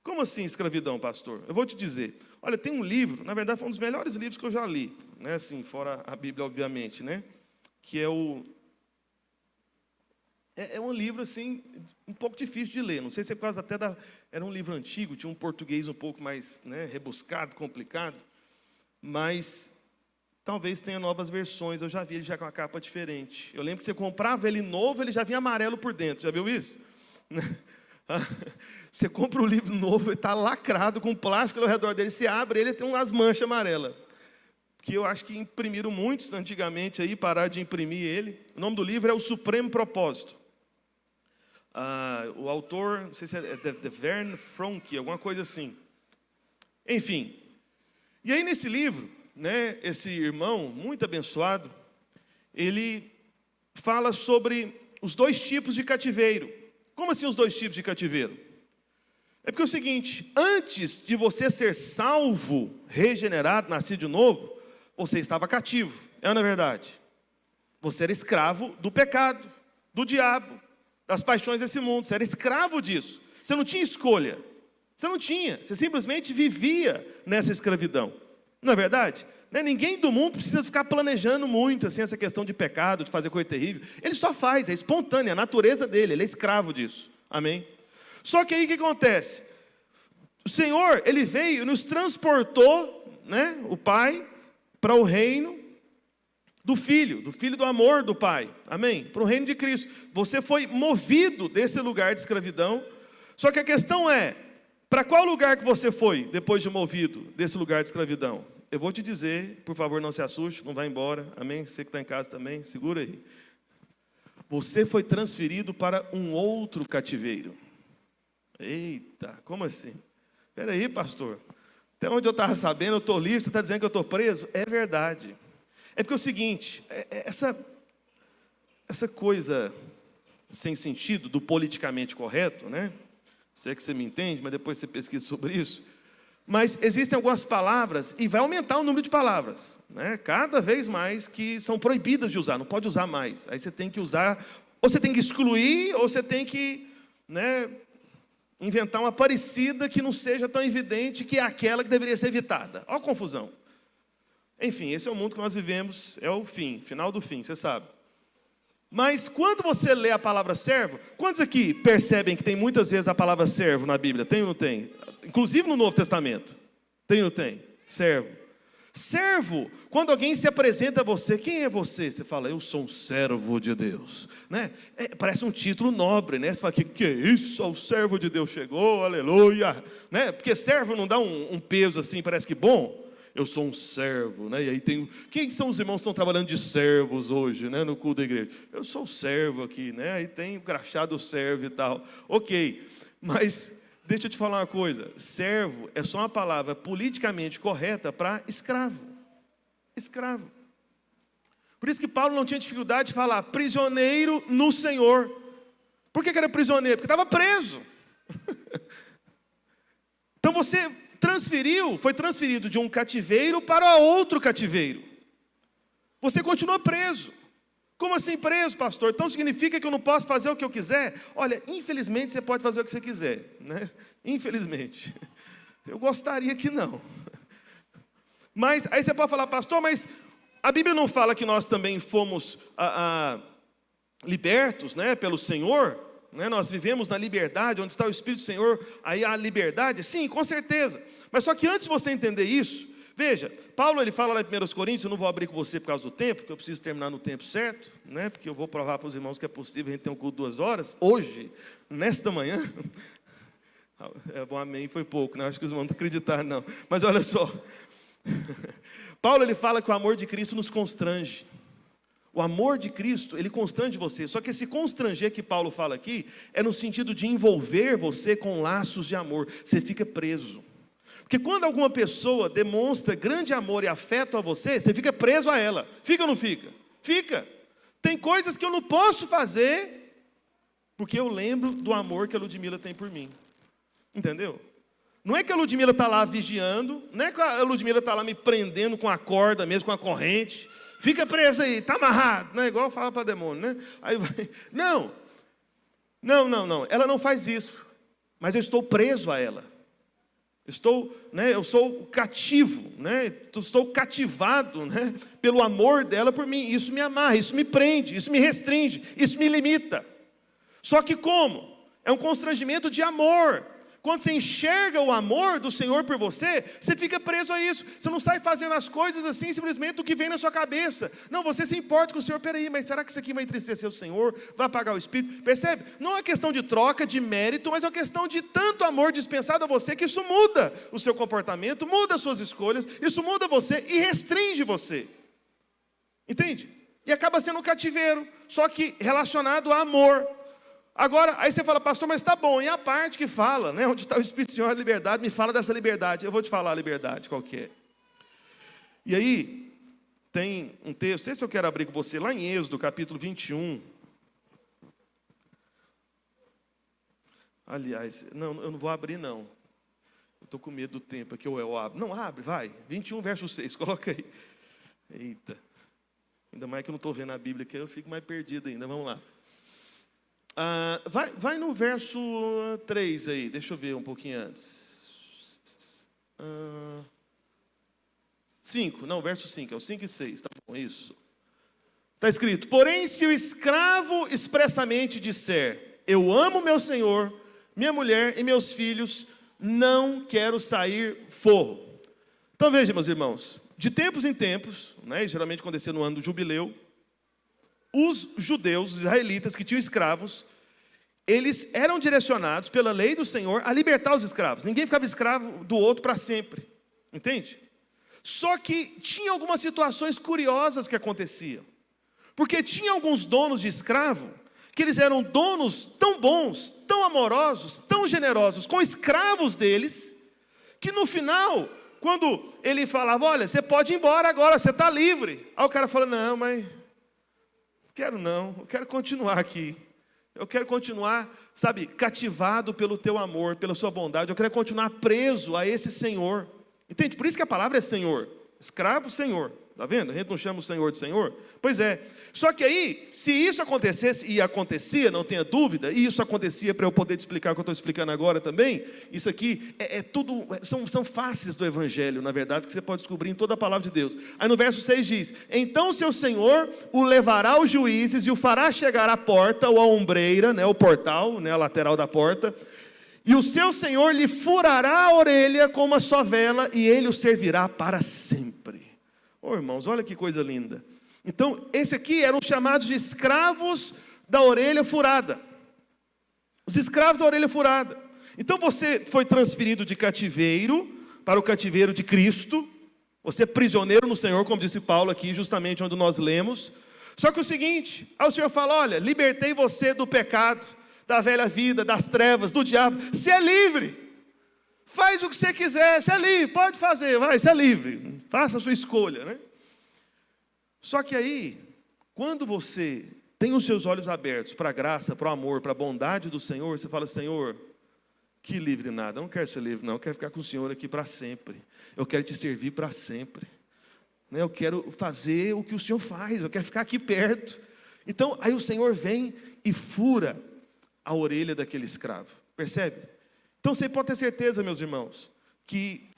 Speaker 1: Como assim escravidão, pastor? Eu vou te dizer. Olha, tem um livro, na verdade foi um dos melhores livros que eu já li, né? Assim, fora a Bíblia, obviamente, né? Que é um livro, assim, um pouco difícil de ler. Não sei se é por causa até era um livro antigo, tinha um português um pouco mais, né, rebuscado, complicado. Mas talvez tenha novas versões. Eu já vi ele já com uma capa diferente. Eu lembro que você comprava ele novo, ele já vinha amarelo por dentro. Já viu isso? Você compra o livro novo, ele está lacrado com plástico ao redor dele. Você abre ele, tem umas manchas amarelas. Que eu acho que imprimiram muitos antigamente aí, pararam de imprimir ele. O nome do livro é O Supremo Propósito. O autor, não sei se é de Vern Fronk, alguma coisa assim. Enfim. E aí nesse livro, né, esse irmão muito abençoado, ele fala sobre os dois tipos de cativeiro. Como assim os dois tipos de cativeiro? É porque é o seguinte, antes de você ser salvo, regenerado, nascido de novo, você estava cativo, não é verdade? Você era escravo do pecado, do diabo, das paixões desse mundo, você era escravo disso. Você não tinha escolha, você não tinha, você simplesmente vivia nessa escravidão. Não é verdade? Ninguém do mundo precisa ficar planejando muito assim, essa questão de pecado, de fazer coisa terrível. Ele só faz, é espontâneo, é a natureza dele, ele é escravo disso. Amém? Só que aí o que acontece? O Senhor, Ele veio e nos transportou, né, o Pai, para o reino do Filho do amor do Pai. Amém? Para o reino de Cristo. Você foi movido desse lugar de escravidão. Só que a questão é, para qual lugar que você foi depois de movido desse lugar de escravidão? Eu vou te dizer, por favor, não se assuste, não vá embora. Amém? Você que está em casa também, segura aí. Você foi transferido para um outro cativeiro. Eita, como assim? Espera aí, pastor. Até onde eu estava sabendo, eu estou livre, você está dizendo que eu estou preso? É verdade. É porque é o seguinte, essa coisa sem sentido do politicamente correto, né? Sei que você me entende, mas depois você pesquisa sobre isso. Mas existem algumas palavras, e vai aumentar o número de palavras, né? Cada vez mais que são proibidas de usar, não pode usar mais. Aí você tem que usar, ou você tem que excluir, ou você tem que, né, inventar uma parecida que não seja tão evidente que é aquela que deveria ser evitada. Olha a confusão. Enfim, esse é o mundo que nós vivemos, é o fim, final do fim, você sabe. Mas quando você lê a palavra servo, quantos aqui percebem que tem muitas vezes a palavra servo na Bíblia? Tem ou não tem? Inclusive no Novo Testamento. Tem ou não tem? Servo. Servo, quando alguém se apresenta a você, quem é você? Você fala, eu sou um servo de Deus, né? Parece um título nobre, né? Você fala, que é isso? O servo de Deus chegou, aleluia, né? Porque servo não dá um peso assim, parece que bom. Eu sou um servo, né? E aí tem, quem são os irmãos que estão trabalhando de servos hoje, né? No culto da igreja? Eu sou o servo aqui, né? Aí tem o crachado servo e tal. Ok, mas deixa eu te falar uma coisa, servo é só uma palavra politicamente correta para escravo. Escravo. Por isso que Paulo não tinha dificuldade de falar prisioneiro no Senhor. Por que era prisioneiro? Porque estava preso. Então você foi transferido de um cativeiro para outro cativeiro. Você continua preso. Como assim preso, pastor? Então significa que eu não posso fazer o que eu quiser? Olha, infelizmente você pode fazer o que você quiser, né? Infelizmente. Eu gostaria que não. Mas aí você pode falar, pastor, mas a Bíblia não fala que nós também fomos libertos, né, pelo Senhor, né? Nós vivemos na liberdade, onde está o Espírito do Senhor, aí há liberdade, sim, com certeza. Mas só que antes de você entender isso, veja, Paulo ele fala lá em 1 Coríntios, eu não vou abrir com você por causa do tempo, porque eu preciso terminar no tempo certo, né? Porque eu vou provar para os irmãos que é possível a gente ter um culto 2 horas, hoje, nesta manhã. É bom, amém, foi pouco, né? Acho que os irmãos não acreditaram, não. Mas olha só, Paulo ele fala que o amor de Cristo nos constrange. O amor de Cristo, ele constrange você. Só que esse constranger que Paulo fala aqui é no sentido de envolver você com laços de amor. Você fica preso. Porque quando alguma pessoa demonstra grande amor e afeto a você, você fica preso a ela. Fica ou não fica? Fica. Tem coisas que eu não posso fazer porque eu lembro do amor que a Ludmila tem por mim. Entendeu? Não é que a Ludmila está lá vigiando, não é que a Ludmila está lá me prendendo com a corda mesmo, com a corrente. Fica preso aí, está amarrado. Não é igual fala para demônio, né? Aí vai. Não. Ela não faz isso. Mas eu estou preso a ela. Eu sou cativo, né? Estou cativado, né, pelo amor dela por mim. Isso me amarra, isso me prende, isso me restringe, isso me limita. Só que como? É um constrangimento de amor. Quando você enxerga o amor do Senhor por você, você fica preso a isso. Você não sai fazendo as coisas assim, simplesmente do que vem na sua cabeça. Não, você se importa com o Senhor. Peraí, mas será que isso aqui vai entristecer o Senhor? Vai apagar o Espírito? Percebe? Não é uma questão de troca, de mérito, mas é uma questão de tanto amor dispensado a você, que isso muda o seu comportamento, muda as suas escolhas, isso muda você e restringe você. Entende? E acaba sendo um cativeiro, só que relacionado a amor. Agora, aí você fala, pastor, mas está bom, e a parte que fala, né, onde está o Espírito do Senhor, a liberdade, me fala dessa liberdade. Eu vou te falar a liberdade, qual que é. E aí, tem um texto, esse eu quero abrir com você, lá em Êxodo, capítulo 21. Aliás, não, eu não vou abrir não. Eu estou com medo do tempo aqui, eu abro. Não, abre, vai. 21, verso 6, coloca aí. Eita, ainda mais que eu não estou vendo a Bíblia aqui, eu fico mais perdido ainda, vamos lá. Vai no verso 3 aí, deixa eu ver um pouquinho antes. 5, não, verso 5, é o 5 e 6, tá bom, isso. Está escrito, porém se o escravo expressamente disser, eu amo meu senhor, minha mulher e meus filhos, não quero sair forro. Então veja, meus irmãos, de tempos em tempos, né, geralmente acontecia no ano do jubileu, os judeus, os israelitas que tinham escravos, eles eram direcionados pela lei do Senhor a libertar os escravos. Ninguém ficava escravo do outro para sempre. Entende? Só que tinha algumas situações curiosas que aconteciam. Porque tinha alguns donos de escravo, que eles eram donos tão bons, tão amorosos, tão generosos com escravos deles, que no final, quando ele falava, olha, você pode ir embora agora, você está livre. Aí o cara fala, não, mas... quero não, eu quero continuar aqui. Eu quero continuar, sabe, cativado pelo teu amor, pela sua bondade. Eu quero continuar preso a esse Senhor. Entende? Por isso que a palavra é Senhor. Escravo, Senhor. Está vendo? A gente não chama o Senhor de Senhor? Pois é. Só que aí, se isso acontecesse, e acontecia, não tenha dúvida, e isso acontecia para eu poder te explicar o que eu estou explicando agora também, isso aqui tudo, são faces do Evangelho, na verdade, que você pode descobrir em toda a palavra de Deus. Aí no verso 6 diz, então seu Senhor o levará aos juízes e o fará chegar à porta, ou à ombreira, né, o portal, né, a lateral da porta, e o seu Senhor lhe furará a orelha com uma sovela, e ele o servirá para sempre. Oh, irmãos, olha que coisa linda. Então, esse aqui eram chamados de escravos da orelha furada. Os escravos da orelha furada. Então, você foi transferido de cativeiro para o cativeiro de Cristo. Você é prisioneiro no Senhor, como disse Paulo aqui, justamente onde nós lemos. Só que o seguinte, aí o Senhor fala, olha, libertei você do pecado, da velha vida, das trevas, do diabo. Você é livre. Faz o que você quiser, você é livre, pode fazer, vai, você é livre. Faça a sua escolha, né? Só que aí, quando você tem os seus olhos abertos para a graça, para o amor, para a bondade do Senhor, você fala, Senhor, que livre nada, eu não quero ser livre não, eu quero ficar com o Senhor aqui para sempre. Eu quero te servir para sempre. Eu quero fazer o que o Senhor faz, eu quero ficar aqui perto. Então, aí o Senhor vem e fura a orelha daquele escravo. Percebe? Então, você pode ter certeza, meus irmãos, que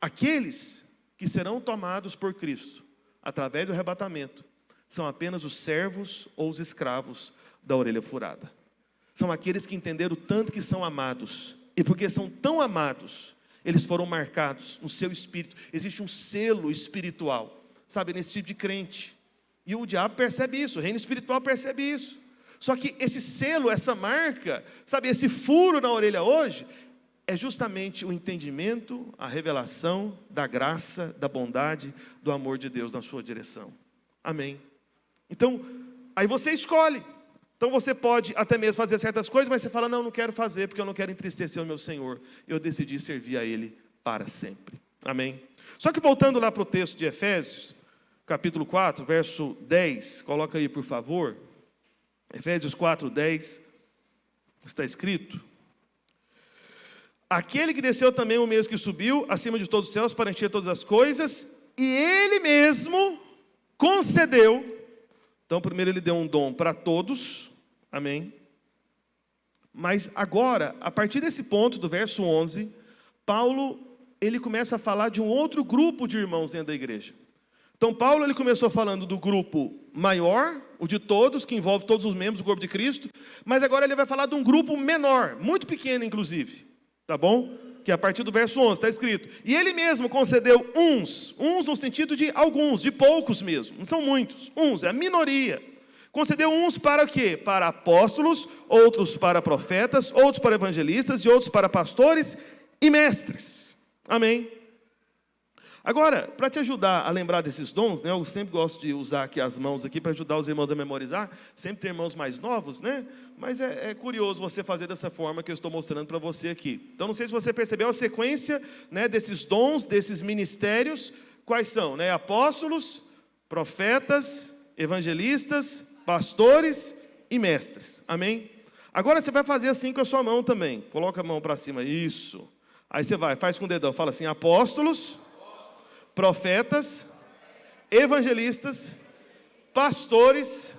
Speaker 1: aqueles que serão tomados por Cristo, através do arrebatamento, são apenas os servos ou os escravos da orelha furada. São aqueles que entenderam o tanto que são amados. E porque são tão amados, eles foram marcados no seu espírito. Existe um selo espiritual, sabe, nesse tipo de crente. E o diabo percebe isso, o reino espiritual percebe isso. Só que esse selo, essa marca, sabe, esse furo na orelha hoje, é justamente o entendimento, a revelação da graça, da bondade, do amor de Deus na sua direção. Amém. Então, aí você escolhe. Então você pode até mesmo fazer certas coisas, mas você fala, não quero fazer, porque eu não quero entristecer o meu Senhor. Eu decidi servir a Ele para sempre. Amém. Só que voltando lá para o texto de Efésios, capítulo 4, verso 10, coloca aí por favor. Efésios 4, 10, está escrito: aquele que desceu também o mesmo que subiu acima de todos os céus para encher todas as coisas, e Ele mesmo concedeu. Então primeiro Ele deu um dom para todos, amém? Mas agora, a partir desse ponto, do verso 11, Paulo, ele começa a falar de um outro grupo de irmãos dentro da igreja. Então Paulo, ele começou falando do grupo maior, o de todos, que envolve todos os membros do corpo de Cristo, mas agora ele vai falar de um grupo menor, muito pequeno inclusive, tá bom? Que é a partir do verso 11, está escrito: e ele mesmo concedeu uns no sentido de alguns, de poucos mesmo, não são muitos, uns, é a minoria. Concedeu uns para o quê? Para apóstolos, outros para profetas, outros para evangelistas e outros para pastores e mestres. Amém? Agora, para te ajudar a lembrar desses dons, né, eu sempre gosto de usar aqui as mãos aqui para ajudar os irmãos a memorizar. Sempre tem irmãos mais novos, né? Mas é curioso você fazer dessa forma que eu estou mostrando para você aqui. Então, não sei se você percebeu a sequência, né, desses dons, desses ministérios. Quais são? Né? Apóstolos, profetas, evangelistas, pastores e mestres. Amém? Agora você vai fazer assim com a sua mão também. Coloca a mão para cima. Isso. Aí você faz com o dedão. Fala assim: apóstolos, profetas, evangelistas, pastores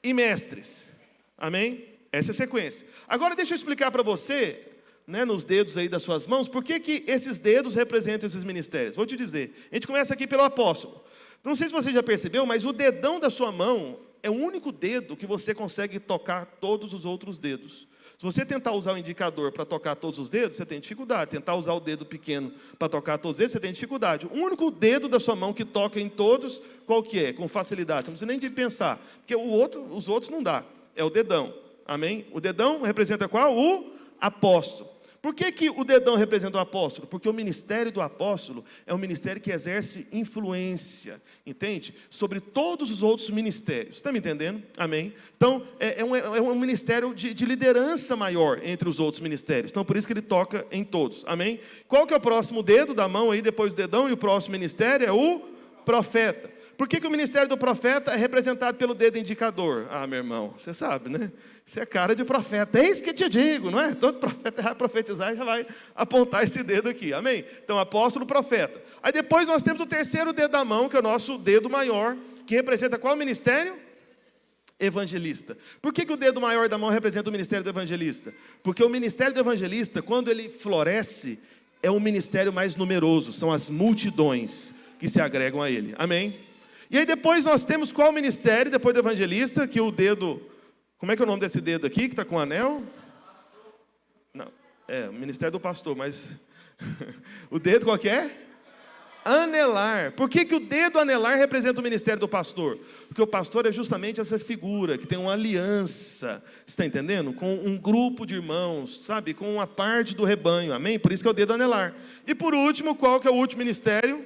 Speaker 1: e mestres. Amém? Essa é a sequência. Agora deixa eu explicar para você, né, nos dedos aí das suas mãos, por que esses dedos representam esses ministérios. Vou te dizer. A gente começa aqui pelo apóstolo. Não sei se você já percebeu, mas o dedão da sua mão é o único dedo que você consegue tocar todos os outros dedos. Se você tentar usar o indicador para tocar todos os dedos, você tem dificuldade. Tentar usar o dedo pequeno para tocar todos os dedos, você tem dificuldade. O único dedo da sua mão que toca em todos, qual que é? Com facilidade. Você não precisa nem de pensar, porque os outros não dá. É o dedão. Amém? O dedão representa qual? O apóstolo. Por que o dedão representa o apóstolo? Porque o ministério do apóstolo é um ministério que exerce influência, entende? Sobre todos os outros ministérios. Está me entendendo? Amém? Então, é um ministério de liderança maior entre os outros ministérios. Então, por isso que ele toca em todos. Amém? Qual que é o próximo dedo da mão aí, depois do dedão? E o próximo ministério é o profeta. Por que o ministério do profeta é representado pelo dedo indicador? Ah, meu irmão, você sabe, né? Isso é cara de profeta. É isso que eu te digo, não é? Todo profeta vai profetizar e já vai apontar esse dedo aqui. Amém? Então, apóstolo, profeta. Aí depois nós temos o terceiro dedo da mão, que é o nosso dedo maior, que representa qual ministério? Evangelista. Por que o dedo maior da mão representa o ministério do evangelista? Porque o ministério do evangelista, quando ele floresce, é o ministério mais numeroso. São as multidões que se agregam a ele. Amém? E aí depois nós temos qual ministério, depois do evangelista, que o dedo... Como é que é o nome desse dedo aqui, que está com anel? Não, o ministério do pastor, mas... o dedo qual que é? Anelar. Por que o dedo anelar representa o ministério do pastor? Porque o pastor é justamente essa figura que tem uma aliança, você está entendendo? Com um grupo de irmãos, sabe? Com uma parte do rebanho, amém? Por isso que é o dedo anelar. E por último, qual que é o último ministério?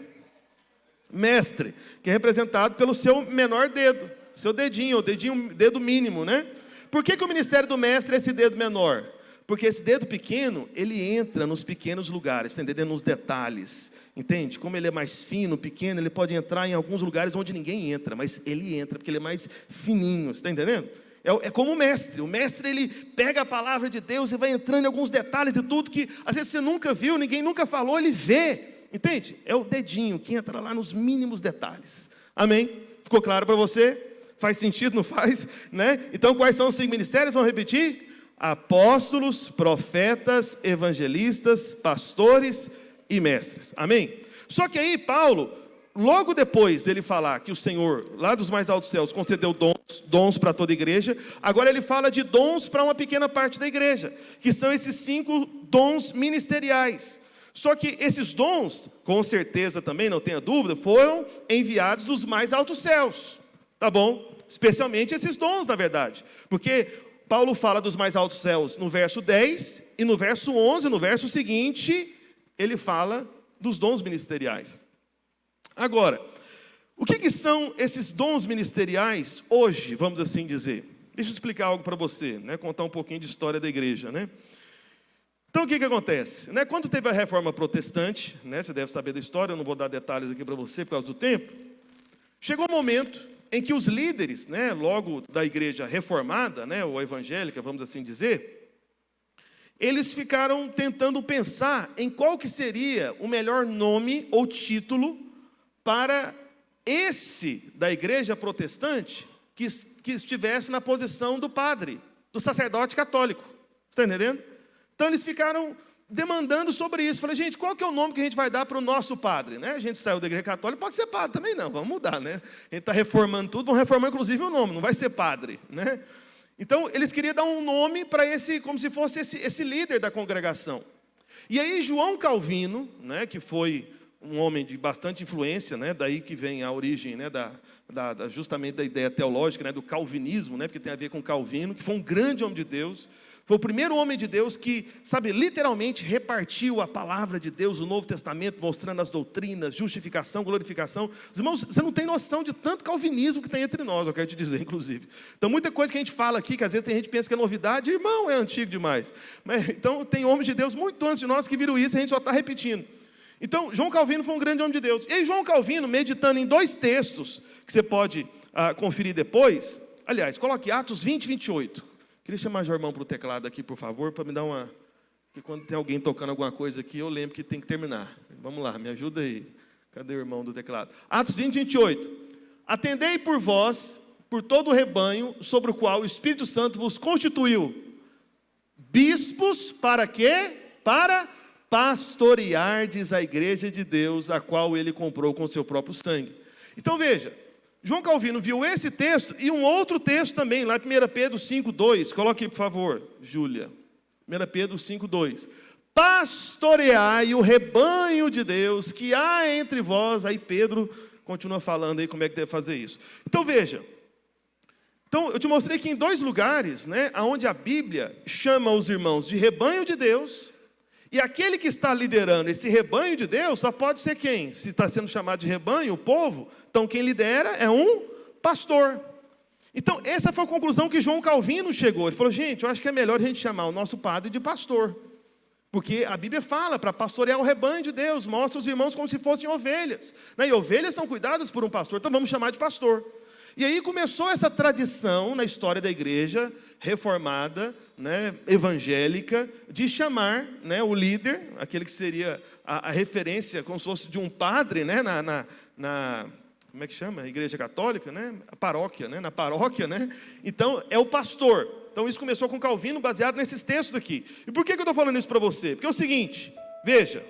Speaker 1: Mestre, que é representado pelo seu menor dedo, seu dedinho, dedo mínimo, né? Por que o ministério do mestre é esse dedo menor? Porque esse dedo pequeno, ele entra nos pequenos lugares, está entendendo? Nos detalhes, entende? Como ele é mais fino, pequeno, ele pode entrar em alguns lugares onde ninguém entra, mas ele entra, porque ele é mais fininho, está entendendo? É como o mestre, ele pega a palavra de Deus e vai entrando em alguns detalhes de tudo que às vezes você nunca viu, ninguém nunca falou, ele vê. Entende? É o dedinho que entra lá nos mínimos detalhes. Amém? Ficou claro para você? Faz sentido, não faz? Né? Então, quais são os 5 ministérios? Vamos repetir? Apóstolos, profetas, evangelistas, pastores e mestres. Amém? Só que aí, Paulo, logo depois dele falar que o Senhor, lá dos mais altos céus, concedeu dons para toda a igreja, agora ele fala de dons para uma pequena parte da igreja, que são esses 5 dons ministeriais. Só que esses dons, com certeza também, não tenha dúvida, foram enviados dos mais altos céus, tá bom? Especialmente esses dons, na verdade, porque Paulo fala dos mais altos céus no verso 10, e no verso 11, no verso seguinte, ele fala dos dons ministeriais. Agora, o que são esses dons ministeriais hoje, vamos assim dizer? Deixa eu explicar algo para você, né? Contar um pouquinho de história da igreja, né? Então, o que acontece? Né? Quando teve a reforma protestante, né? Você deve saber da história, eu não vou dar detalhes aqui para você por causa do tempo. Chegou um momento em que os líderes, né, logo da igreja reformada, né, ou evangélica, vamos assim dizer, eles ficaram tentando pensar em qual que seria o melhor nome ou título para esse da igreja protestante que estivesse na posição do padre, do sacerdote católico. Está entendendo? Então eles ficaram demandando sobre isso. Falei, gente, qual que é o nome que a gente vai dar para o nosso padre? Né? A gente saiu da igreja católica, pode ser padre também não, vamos mudar, né? A gente está reformando tudo, vamos reformar inclusive o nome, não vai ser padre, né? Então eles queriam dar um nome para esse, como se fosse esse líder da congregação. E aí João Calvino, né, que foi um homem de bastante influência, né, daí que vem a origem, né, justamente da ideia teológica, né, do calvinismo, né, porque tem a ver com Calvino, que foi um grande homem de Deus, foi o primeiro homem de Deus que, sabe, literalmente repartiu a palavra de Deus, o Novo Testamento, mostrando as doutrinas, justificação, glorificação. Os irmãos, você não tem noção de tanto calvinismo que tem entre nós, eu quero te dizer, inclusive. Então, muita coisa que a gente fala aqui, que às vezes tem gente que pensa que é novidade, irmão, é antigo demais. Mas, então, tem homens de Deus muito antes de nós que viram isso e a gente só está repetindo. Então, João Calvino foi um grande homem de Deus. E aí, João Calvino, meditando em 2 textos, que você pode conferir depois, aliás, coloque Atos 20, 28. Queria chamar o irmão para o teclado aqui, por favor, para me dar uma... Porque quando tem alguém tocando alguma coisa aqui, eu lembro que tem que terminar. Vamos lá, me ajuda aí. Cadê o irmão do teclado? Atos 20, 28. Atendei por vós, por todo o rebanho, sobre o qual o Espírito Santo vos constituiu. Bispos, para quê? Para pastoreardes a igreja de Deus, a qual ele comprou com seu próprio sangue. Então veja, João Calvino viu esse texto e um outro texto também, lá em 1 Pedro 5,2. Coloque aí, por favor, Júlia. 1 Pedro 5,2. Pastoreai o rebanho de Deus que há entre vós. Aí Pedro continua falando aí como é que deve fazer isso. Então veja. Então eu te mostrei que em 2 lugares, né, onde a Bíblia chama os irmãos de rebanho de Deus. E aquele que está liderando esse rebanho de Deus só pode ser quem? Se está sendo chamado de rebanho, o povo, então quem lidera é um pastor. Então essa foi a conclusão que João Calvino chegou. Ele falou, gente, eu acho que é melhor a gente chamar o nosso padre de pastor. Porque a Bíblia fala para pastorear o rebanho de Deus, mostra os irmãos como se fossem ovelhas. E ovelhas são cuidadas por um pastor, então vamos chamar de pastor. E aí começou essa tradição na história da igreja reformada, né, evangélica, de chamar, né, o líder, aquele que seria a referência, como se fosse de um padre, né, como é que chama? A igreja católica, né? A paróquia, né? Na paróquia, né? Então, é o pastor. Então, isso começou com Calvino, baseado nesses textos aqui. E por que eu estou falando isso para você? Porque é o seguinte, veja,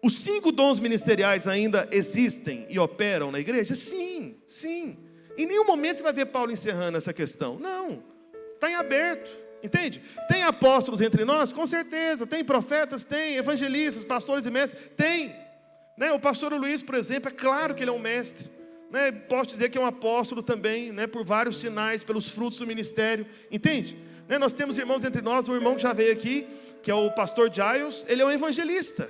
Speaker 1: os 5 dons ministeriais ainda existem e operam na igreja? Sim, sim. Em nenhum momento você vai ver Paulo encerrando essa questão. Não, está em aberto, entende? Tem apóstolos entre nós? Com certeza. Tem profetas? Tem. Evangelistas, pastores e mestres? Tem. Né? O pastor Luiz, por exemplo, é claro que ele é um mestre. Né? Posso dizer que é um apóstolo também, né? Por vários sinais, pelos frutos do ministério. Entende? Né? Nós temos irmãos entre nós, um irmão que já veio aqui, que é o pastor Giles, ele é um evangelista.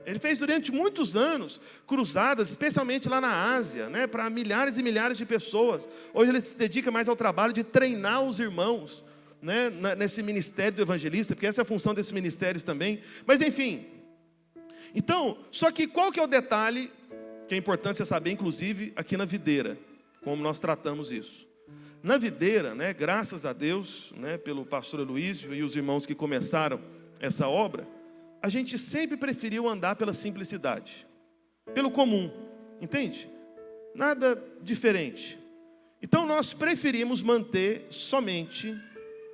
Speaker 1: Ele fez durante muitos anos cruzadas, especialmente lá na Ásia, né, para milhares e milhares de pessoas. Hoje ele se dedica mais ao trabalho de treinar os irmãos, né, nesse ministério do evangelista, porque essa é a função desses ministérios também. Mas enfim, então, só que qual que é o detalhe que é importante você saber, inclusive aqui na videira, como nós tratamos isso. Na videira, né, graças a Deus, né, pelo pastor Aloísio e os irmãos que começaram essa obra, a gente sempre preferiu andar pela simplicidade, pelo comum, entende? Nada diferente. Então nós preferimos manter somente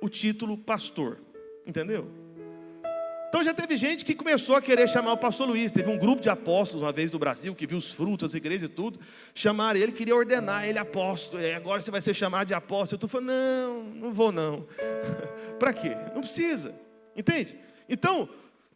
Speaker 1: o título pastor, entendeu? Então já teve gente que começou a querer chamar o pastor Luiz. Teve um grupo de apóstolos uma vez do Brasil, que viu os frutos, as igrejas e tudo. Chamaram ele, queria ordenar ele apóstolo. Agora você vai ser chamado de apóstolo. Eu falei, não vou não. Para quê? Não precisa. Entende? Então,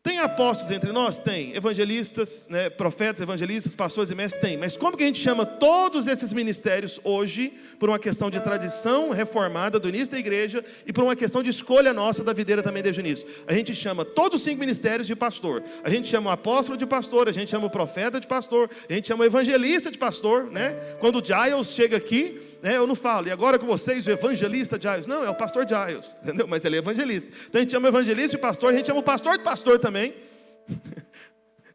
Speaker 1: tem apóstolos entre nós? Tem. Evangelistas, né, profetas, evangelistas, pastores e mestres? Tem. Mas como que a gente chama todos esses ministérios hoje, por uma questão de tradição reformada do início da igreja e por uma questão de escolha nossa da videira também desde o início? A gente chama todos os 5 ministérios de pastor. A gente chama o apóstolo de pastor, a gente chama o profeta de pastor, a gente chama o evangelista de pastor, né? Quando o Giles chega aqui, né, eu não falo, e agora com vocês o evangelista Giles. Não, é o pastor Giles, entendeu? Mas ele é evangelista. Então a gente chama o evangelista de pastor, a gente chama o pastor de pastor também.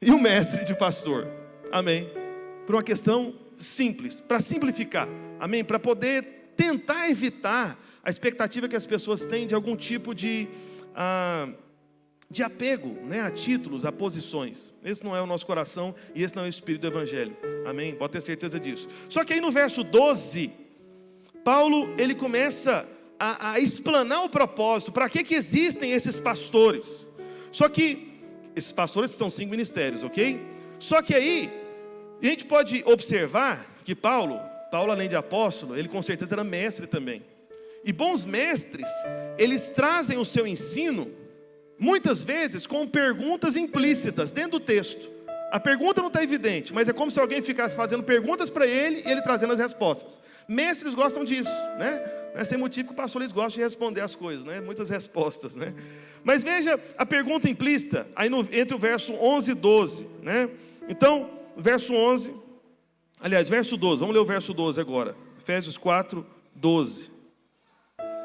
Speaker 1: E o mestre de pastor. Amém. Por uma questão simples, para simplificar. Amém. Para poder tentar evitar a expectativa que as pessoas têm de algum tipo de apego, né, a títulos, a posições. Esse não é o nosso coração e esse não é o espírito do evangelho. Amém. Pode ter certeza disso. Só que aí no verso 12, Paulo, ele começa a explanar o propósito. Para que existem esses pastores? Só que esses pastores são 5 ministérios, ok? Só que aí, a gente pode observar que Paulo, além de apóstolo, ele com certeza era mestre também. E bons mestres, eles trazem o seu ensino, muitas vezes, com perguntas implícitas dentro do texto. A pergunta não está evidente, mas é como se alguém ficasse fazendo perguntas para ele e ele trazendo as respostas. Mestres gostam disso, né? Não é sem motivo que o pastor eles gostam de responder as coisas, né? Muitas respostas, né? Mas veja a pergunta implícita, aí entre o verso 11 e 12, né? Então, verso 11, aliás, verso 12, vamos ler o verso 12 agora. Efésios 4, 12.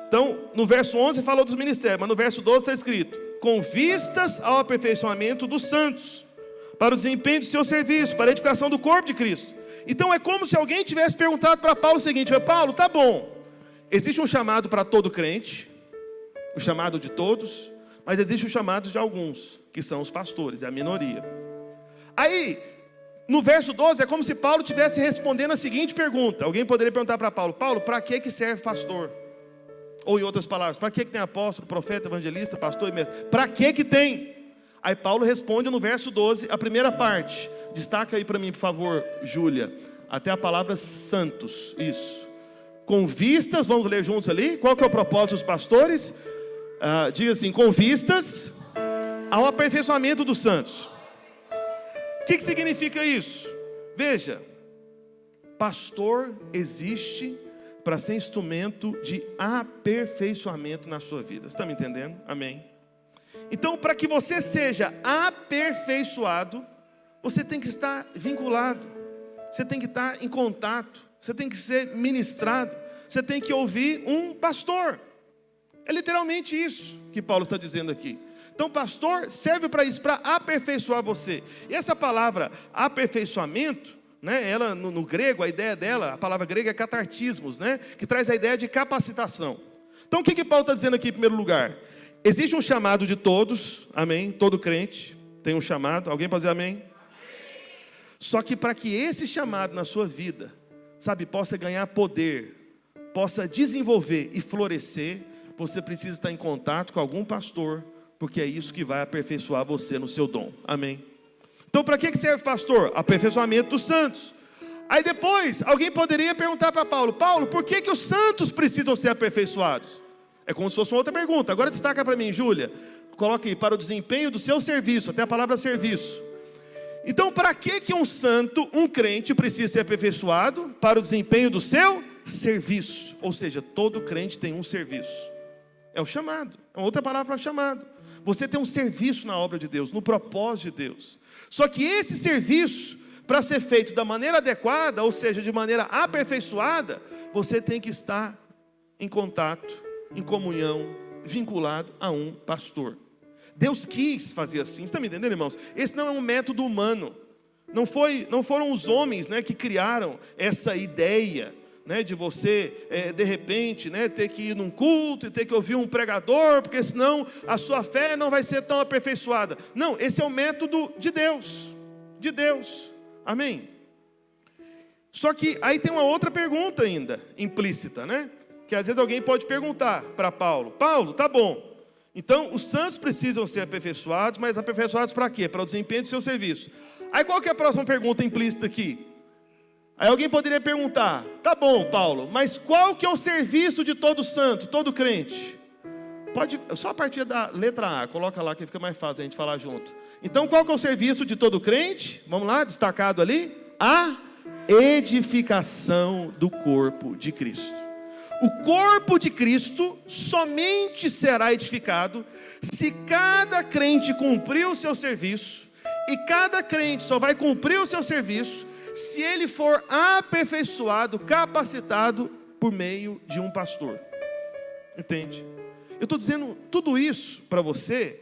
Speaker 1: Então, no verso 11 falou dos ministérios, mas no verso 12 está escrito: com vistas ao aperfeiçoamento dos santos, para o desempenho do seu serviço, para a edificação do corpo de Cristo. Então é como se alguém tivesse perguntado para Paulo o seguinte: Paulo, tá bom, existe um chamado para todo crente, o chamado de todos, mas existe o chamado de alguns, que são os pastores, é a minoria. Aí, no verso 12, é como se Paulo estivesse respondendo a seguinte pergunta. Alguém poderia perguntar para Paulo: Paulo, para que serve pastor? Ou em outras palavras, para que tem apóstolo, profeta, evangelista, pastor e mestre? Para que tem? Aí Paulo responde no verso 12, a primeira parte. Destaca aí para mim, por favor, Júlia, até a palavra santos, isso. Com vistas, vamos ler juntos ali. Qual que é o propósito dos pastores? Diga assim: com vistas ao aperfeiçoamento dos santos. O que significa isso? Veja, pastor existe para ser instrumento de aperfeiçoamento na sua vida. Você está me entendendo? Amém. Então, para que você seja aperfeiçoado, você tem que estar vinculado, você tem que estar em contato, você tem que ser ministrado, você tem que ouvir um pastor. É literalmente isso que Paulo está dizendo aqui. Então, pastor serve para isso, para aperfeiçoar você. E essa palavra aperfeiçoamento, né, ela no grego, a ideia dela, a palavra grega é catartismos, né, que traz a ideia de capacitação. Então, o que Paulo está dizendo aqui em primeiro lugar? Existe um chamado de todos, amém? Todo crente tem um chamado. Alguém pode dizer amém? Amém. Só que para que esse chamado na sua vida, sabe, possa ganhar poder, possa desenvolver e florescer, você precisa estar em contato com algum pastor, porque é isso que vai aperfeiçoar você no seu dom. Amém? Então, para que serve pastor? Aperfeiçoamento dos santos. Aí depois, alguém poderia perguntar para Paulo: Paulo, por que os santos precisam ser aperfeiçoados? É como se fosse uma outra pergunta. Agora destaca para mim, Júlia. Coloca aí: para o desempenho do seu serviço. Até a palavra serviço. Então, para que um santo, um crente, precisa ser aperfeiçoado? Para o desempenho do seu serviço. Ou seja, todo crente tem um serviço. É o chamado. É uma outra palavra para chamado. Você tem um serviço na obra de Deus, no propósito de Deus. Só que esse serviço, para ser feito da maneira adequada, ou seja, de maneira aperfeiçoada, você tem que estar em contato, em comunhão, vinculado a um pastor. Deus quis fazer assim. Você está me entendendo, irmãos? Esse não é um método humano. Não foram os homens, né, que criaram essa ideia, né, de você, de repente, né, ter que ir num culto e ter que ouvir um pregador, porque senão a sua fé não vai ser tão aperfeiçoada. Não, esse é o método de Deus. De Deus. Amém? Só que aí tem uma outra pergunta ainda, implícita, né? Que às vezes alguém pode perguntar para Paulo: Paulo, tá bom, Então, os santos precisam ser aperfeiçoados, mas aperfeiçoados para quê? Para o desempenho do seu serviço. Aí qual que é a próxima pergunta implícita aqui? Aí alguém poderia perguntar, tá bom, Paulo, mas qual que é o serviço de todo santo, todo crente? Pode, só a partir da letra A, coloca lá que fica mais fácil a gente falar junto. Então, qual que é o serviço de todo crente? Vamos lá, destacado ali. A edificação do corpo de Cristo. O corpo de Cristo somente será edificado se cada crente cumprir o seu serviço. E cada crente só vai cumprir o seu serviço se ele for aperfeiçoado, capacitado por meio de um pastor. Entende? Eu estou dizendo tudo isso para você,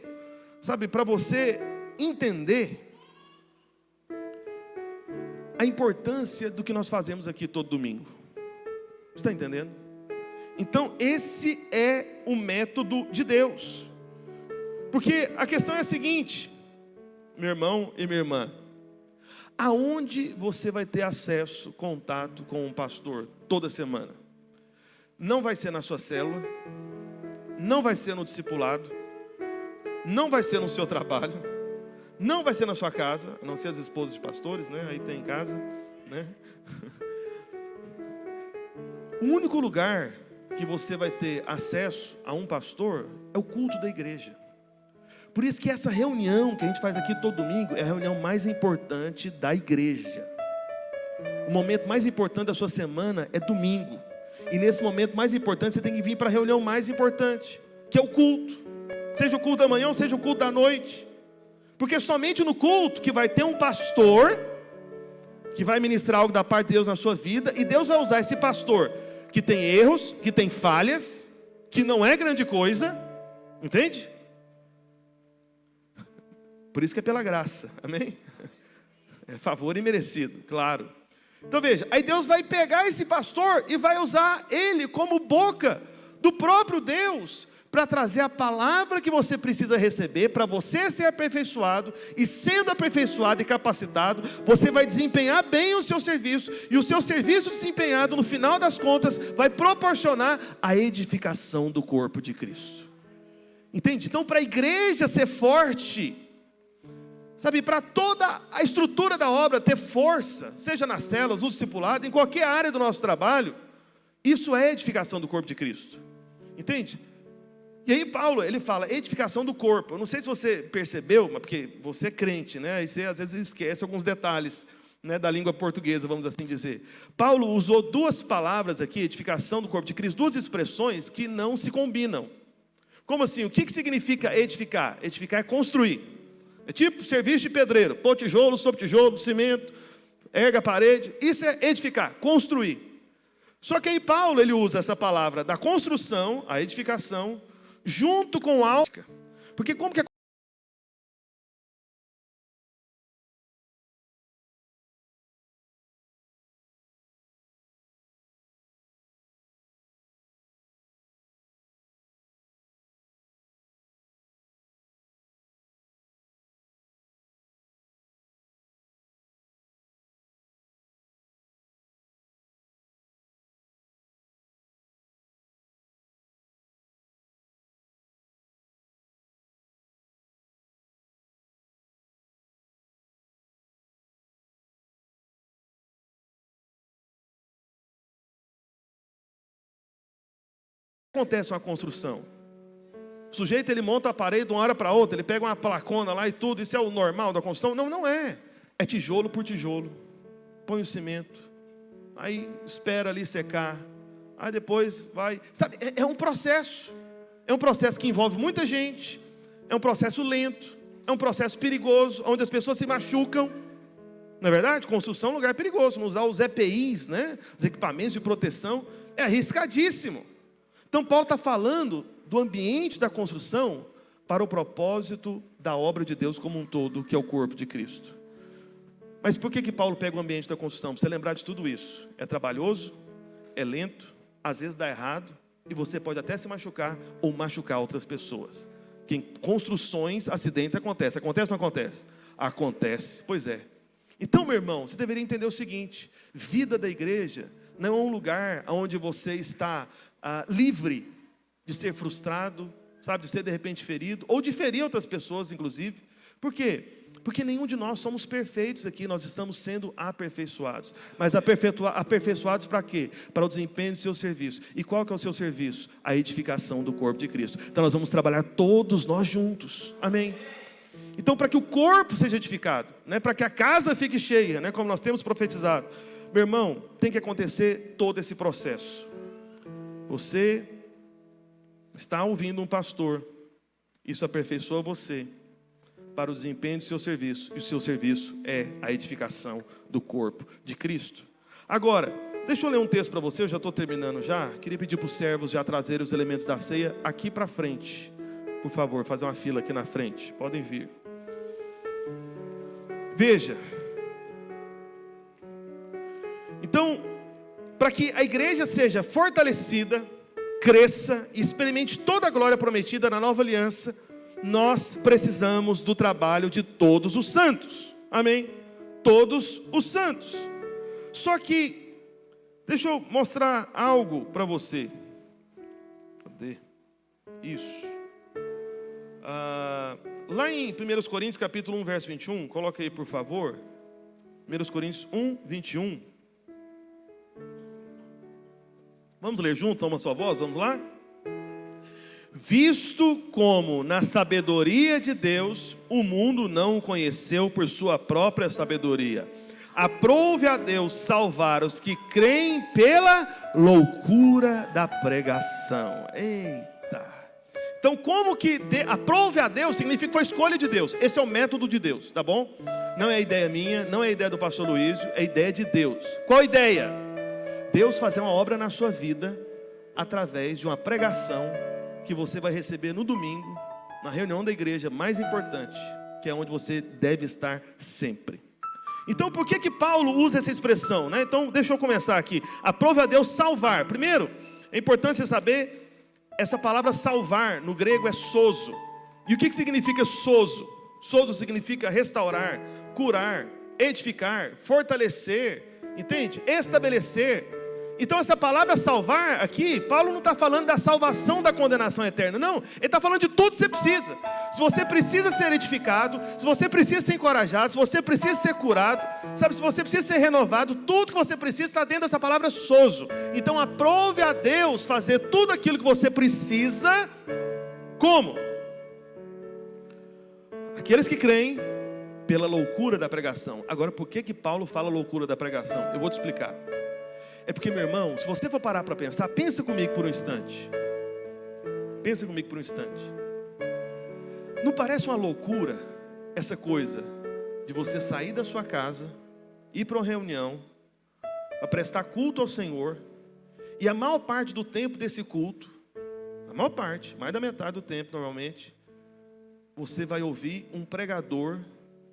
Speaker 1: sabe, para você entender a importância do que nós fazemos aqui todo domingo. Você está entendendo? Então, esse é o método de Deus. Porque a questão é a seguinte, meu irmão e minha irmã, aonde você vai ter acesso, contato com um pastor toda semana? Não vai ser na sua célula, não vai ser no discipulado, não vai ser no seu trabalho, não vai ser na sua casa, a não ser as esposas de pastores, né? Aí tem em casa, né? O único lugar que você vai ter acesso a um pastor é o culto da igreja. Por isso que essa reunião que a gente faz aqui todo domingo é a reunião mais importante da igreja. O momento mais importante da sua semana é domingo. E nesse momento mais importante você tem que vir para a reunião mais importante, que é o culto. Seja o culto da manhã ou seja o culto da noite. Porque somente no culto que vai ter um pastor que vai ministrar algo da parte de Deus na sua vida, e Deus vai usar esse pastor que tem erros, que tem falhas, que não é grande coisa, entende? Por isso que é pela graça, amém? É favor imerecido, claro. Então veja, aí Deus vai pegar esse pastor e vai usar ele como boca do próprio Deus para trazer a palavra que você precisa receber para você ser aperfeiçoado, e sendo aperfeiçoado e capacitado, você vai desempenhar bem o seu serviço, e o seu serviço desempenhado, no final das contas, vai proporcionar a edificação do corpo de Cristo. Entende? Então, para a igreja ser forte, sabe, para toda a estrutura da obra ter força, seja nas células, no discipulado, em qualquer área do nosso trabalho, isso é edificação do corpo de Cristo. Entende? E aí Paulo, ele fala edificação do corpo. Eu não sei se você percebeu, mas porque você é crente, né? Aí você às vezes esquece alguns detalhes, né, da língua portuguesa, vamos assim dizer. Paulo usou duas palavras aqui, edificação do corpo de Cristo, duas expressões que não se combinam. Como assim? O que significa edificar? Edificar é construir. É tipo serviço de pedreiro, pôr tijolo sobre tijolo, cimento, erga a parede. Isso é edificar, construir. Só que aí Paulo, ele usa essa palavra da construção, a edificação, junto com a... Porque como que acontece uma construção? O sujeito, ele monta a parede de uma hora para outra, ele pega uma placona lá e tudo, isso é o normal da construção? Não, não é. É tijolo por tijolo. Põe o cimento, aí espera ali secar, aí depois vai... Sabe, é um processo. É um processo que envolve muita gente, é um processo lento, é um processo perigoso, onde as pessoas se machucam. Não é verdade? Construção é um lugar perigoso. Não usar os EPIs, né? Os equipamentos de proteção, é arriscadíssimo. Então Paulo está falando do ambiente da construção para o propósito da obra de Deus como um todo, que é o corpo de Cristo. Mas por que Paulo pega o ambiente da construção? Para você lembrar de tudo isso. É trabalhoso, é lento, às vezes dá errado, e você pode até se machucar ou machucar outras pessoas. Que em construções, acidentes acontecem. Acontece ou não acontece? Acontece, pois é. Então, meu irmão, você deveria entender o seguinte: vida da igreja não é um lugar onde você está livre de ser frustrado, sabe, de ser de repente ferido, ou de ferir outras pessoas, inclusive. Por quê? Porque nenhum de nós somos perfeitos aqui, nós estamos sendo aperfeiçoados. Mas aperfeiçoados para quê? Para o desempenho do seu serviço. E qual que é o seu serviço? A edificação do corpo de Cristo. Então nós vamos trabalhar todos nós juntos. Amém? Então, para que o corpo seja edificado, né, para que a casa fique cheia, né, como nós temos profetizado, meu irmão, tem que acontecer todo esse processo. Você está ouvindo um pastor, isso aperfeiçoa você para o desempenho do seu serviço, e o seu serviço é a edificação do corpo de Cristo. Agora, deixa eu ler um texto para você, eu já estou terminando já. Queria pedir para os servos já trazerem os elementos da ceia aqui para frente. Por favor, fazer uma fila aqui na frente, podem vir. Veja, então, para que a igreja seja fortalecida, cresça e experimente toda a glória prometida na nova aliança, nós precisamos do trabalho de todos os santos. Amém? Todos os santos. Só que, deixa eu mostrar algo para você. Cadê? Isso. Lá em 1 Coríntios capítulo 1, verso 21, coloca aí por favor. 1 Coríntios 1, 21. Vamos ler juntos a uma só voz? Vamos lá? Visto como na sabedoria de Deus o mundo não o conheceu por sua própria sabedoria, aprove a Deus salvar os que creem pela loucura da pregação. Eita! Então, como que aprove a Deus significa que foi escolha de Deus. Esse é o método de Deus, tá bom? Não é ideia minha, não é ideia do pastor Luísio, é ideia de Deus. Qual a ideia? Deus fazer uma obra na sua vida através de uma pregação que você vai receber no domingo, na reunião da igreja mais importante, que é onde você deve estar sempre. Então, por que Paulo usa essa expressão, né? Então, deixa eu começar aqui. Aprove a Deus salvar. Primeiro, é importante você saber, essa palavra salvar, no grego é sozo. E o que significa sozo? Sozo significa restaurar, curar, edificar, fortalecer, entende? Estabelecer. Então essa palavra salvar aqui, Paulo não está falando da salvação da condenação eterna, não. Ele está falando de tudo que você precisa. Se você precisa ser edificado, se você precisa ser encorajado, se você precisa ser curado, sabe, se você precisa ser renovado, tudo que você precisa está dentro dessa palavra sozo. Então aprove a Deus fazer tudo aquilo que você precisa, como? Aqueles que creem pela loucura da pregação. Agora, por que Paulo fala loucura da pregação? Eu vou te explicar. É porque, meu irmão, se você for parar para pensar, pensa comigo por um instante. Pensa comigo por um instante. Não parece uma loucura essa coisa de você sair da sua casa, ir para uma reunião, para prestar culto ao Senhor, e a maior parte do tempo desse culto, a maior parte, mais da metade do tempo normalmente, você vai ouvir um pregador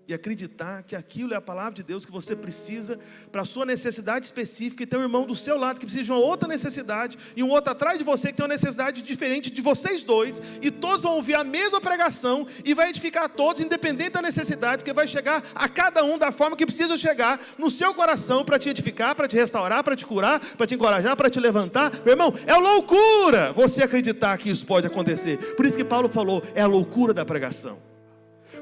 Speaker 1: e acreditar que aquilo é a palavra de Deus que você precisa para a sua necessidade específica, e tem um irmão do seu lado que precisa de uma outra necessidade, e um outro atrás de você que tem uma necessidade diferente de vocês dois, e todos vão ouvir a mesma pregação, e vai edificar a todos, independente da necessidade, porque vai chegar a cada um da forma que precisa chegar no seu coração, para te edificar, para te restaurar, para te curar, para te encorajar, para te levantar. Meu irmão, é loucura você acreditar que isso pode acontecer. Por isso que Paulo falou, é a loucura da pregação.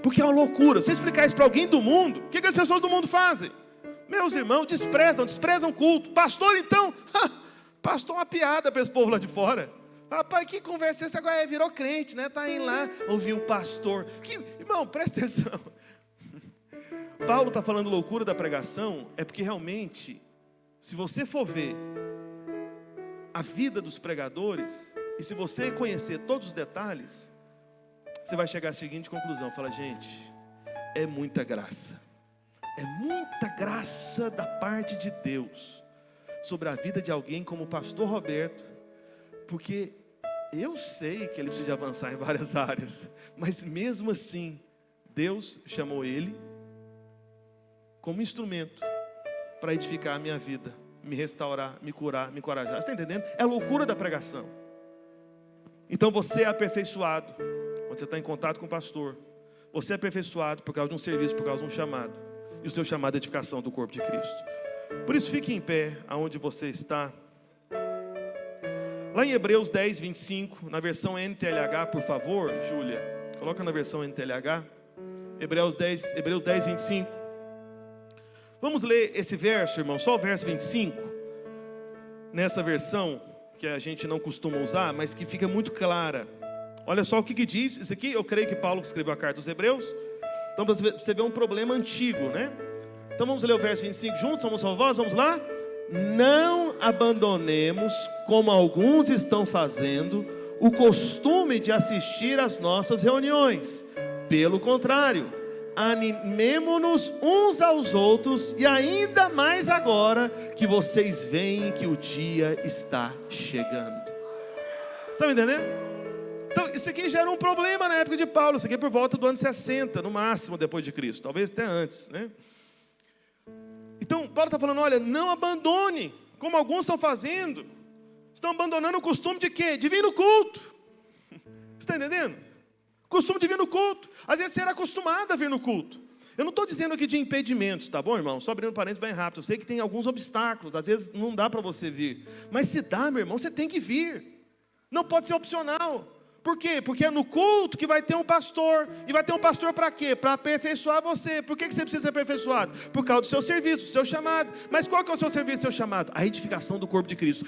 Speaker 1: Porque é uma loucura. Se você explicar isso para alguém do mundo, o que as pessoas do mundo fazem? Meus irmãos, desprezam culto. Pastor, então, pastor é uma piada para esse povo lá de fora. Rapaz, que conversa essa agora? Virou crente, né? Está indo lá ouvir o pastor. Irmão, presta atenção. Paulo está falando loucura da pregação, é porque realmente, se você for ver a vida dos pregadores, e se você conhecer todos os detalhes, você vai chegar à seguinte conclusão. Fala, gente, é muita graça. É muita graça da parte de Deus sobre a vida de alguém como o pastor Roberto. Porque eu sei que ele precisa de avançar em várias áreas, mas mesmo assim, Deus chamou ele como instrumento para edificar a minha vida, me restaurar, me curar, me encorajar. Você está entendendo? É a loucura da pregação. Então você é aperfeiçoado quando você está em contato com o pastor. Você é aperfeiçoado por causa de um serviço, por causa de um chamado. E o seu chamado é a edificação do corpo de Cristo. Por isso, fique em pé aonde você está. Lá em Hebreus 10, 25, na versão NTLH, por favor, Júlia, coloca na versão NTLH, Hebreus 10, 25. Vamos ler esse verso, irmão, só o verso 25, nessa versão que a gente não costuma usar, mas que fica muito clara. Olha só o que diz, isso aqui eu creio que Paulo escreveu a carta aos Hebreus, então para você ver um problema antigo, né? Então vamos ler o verso 25 juntos, vamos à voz, vamos lá? Não abandonemos, como alguns estão fazendo, o costume de assistir às nossas reuniões. Pelo contrário, animemo-nos uns aos outros, e ainda mais agora que vocês veem que o dia está chegando. Está me entendendo? Então isso aqui já era um problema na época de Paulo. Isso aqui é por volta do ano 60, no máximo, depois de Cristo. Talvez até antes, né? Então Paulo está falando, olha, não abandone, como alguns estão fazendo. Estão abandonando o costume de quê? De vir no culto. Você está entendendo? Costume de vir no culto. Às vezes você era acostumado a vir no culto. Eu não estou dizendo aqui de impedimentos, tá bom, irmão? Só abrindo parênteses bem rápido. Eu sei que tem alguns obstáculos, às vezes não dá para você vir. Mas se dá, meu irmão, você tem que vir. Não pode ser opcional. Por quê? Porque é no culto que vai ter um pastor. E vai ter um pastor para quê? Para aperfeiçoar você. Por que você precisa ser aperfeiçoado? Por causa do seu serviço, do seu chamado. Mas qual que é o seu serviço, o seu chamado? A edificação do corpo de Cristo.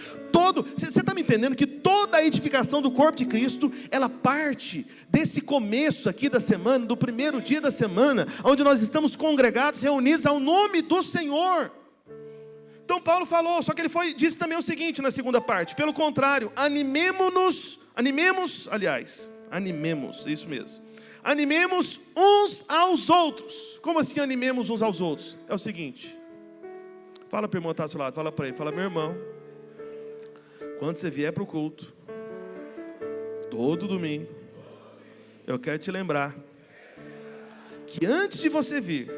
Speaker 1: Você está me entendendo que toda a edificação do corpo de Cristo, ela parte desse começo aqui da semana, do primeiro dia da semana, onde nós estamos congregados, reunidos ao nome do Senhor. Então Paulo falou, só que ele disse também o seguinte na segunda parte: pelo contrário, animemos, isso mesmo. Animemos uns aos outros. Como assim animemos uns aos outros? É o seguinte, fala para o irmão que está do seu lado, fala para ele, fala, meu irmão, quando você vier para o culto, todo domingo, eu quero te lembrar que antes de você vir,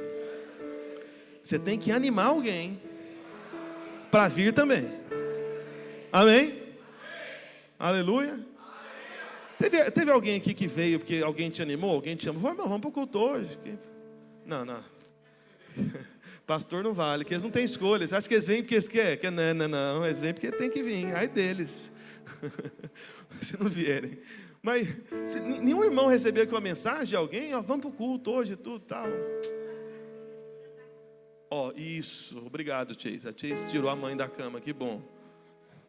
Speaker 1: você tem que animar alguém para vir também. Amém? Aleluia. Teve alguém aqui que veio porque alguém te animou? Alguém te chamou? Vamos para o culto hoje. Não. Pastor não vale, que eles não têm escolha. Você acha que eles vêm porque eles querem? Não. Eles vêm porque tem que vir. Ai deles. Se não vierem. Mas se nenhum irmão recebeu aqui uma mensagem de alguém, vamos para o culto hoje, tudo tal. Isso, obrigado, Chase. A Chase tirou a mãe da cama, que bom,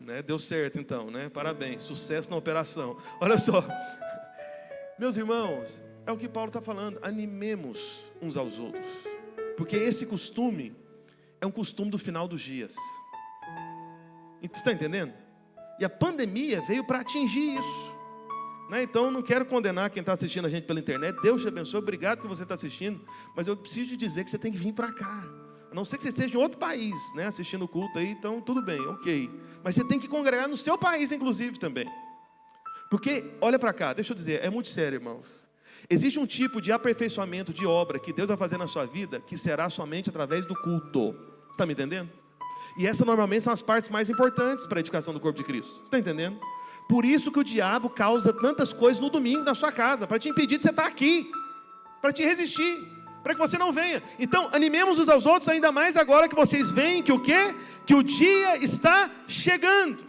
Speaker 1: né? Deu certo então, né? Parabéns, sucesso na operação. Olha só, meus irmãos, é o que Paulo está falando, animemos uns aos outros, porque esse costume é um costume do final dos dias. Você está entendendo? E a pandemia veio para atingir isso, né? Então eu não quero condenar quem está assistindo a gente pela internet. Deus te abençoe, obrigado por você estar assistindo, mas eu preciso te dizer que você tem que vir para cá. A não ser que você esteja em outro país, né, assistindo o culto aí, então tudo bem, ok. Mas você tem que congregar no seu país, inclusive, também. Porque, olha para cá, deixa eu dizer, é muito sério, irmãos. Existe um tipo de aperfeiçoamento de obra que Deus vai fazer na sua vida, que será somente através do culto. Você está me entendendo? E essas normalmente são as partes mais importantes para a edificação do corpo de Cristo. Você está entendendo? Por isso que o diabo causa tantas coisas no domingo na sua casa, para te impedir de você estar aqui, para te resistir, para que você não venha. Então animemos uns aos outros, ainda mais agora que vocês veem que o quê? Que o dia está chegando.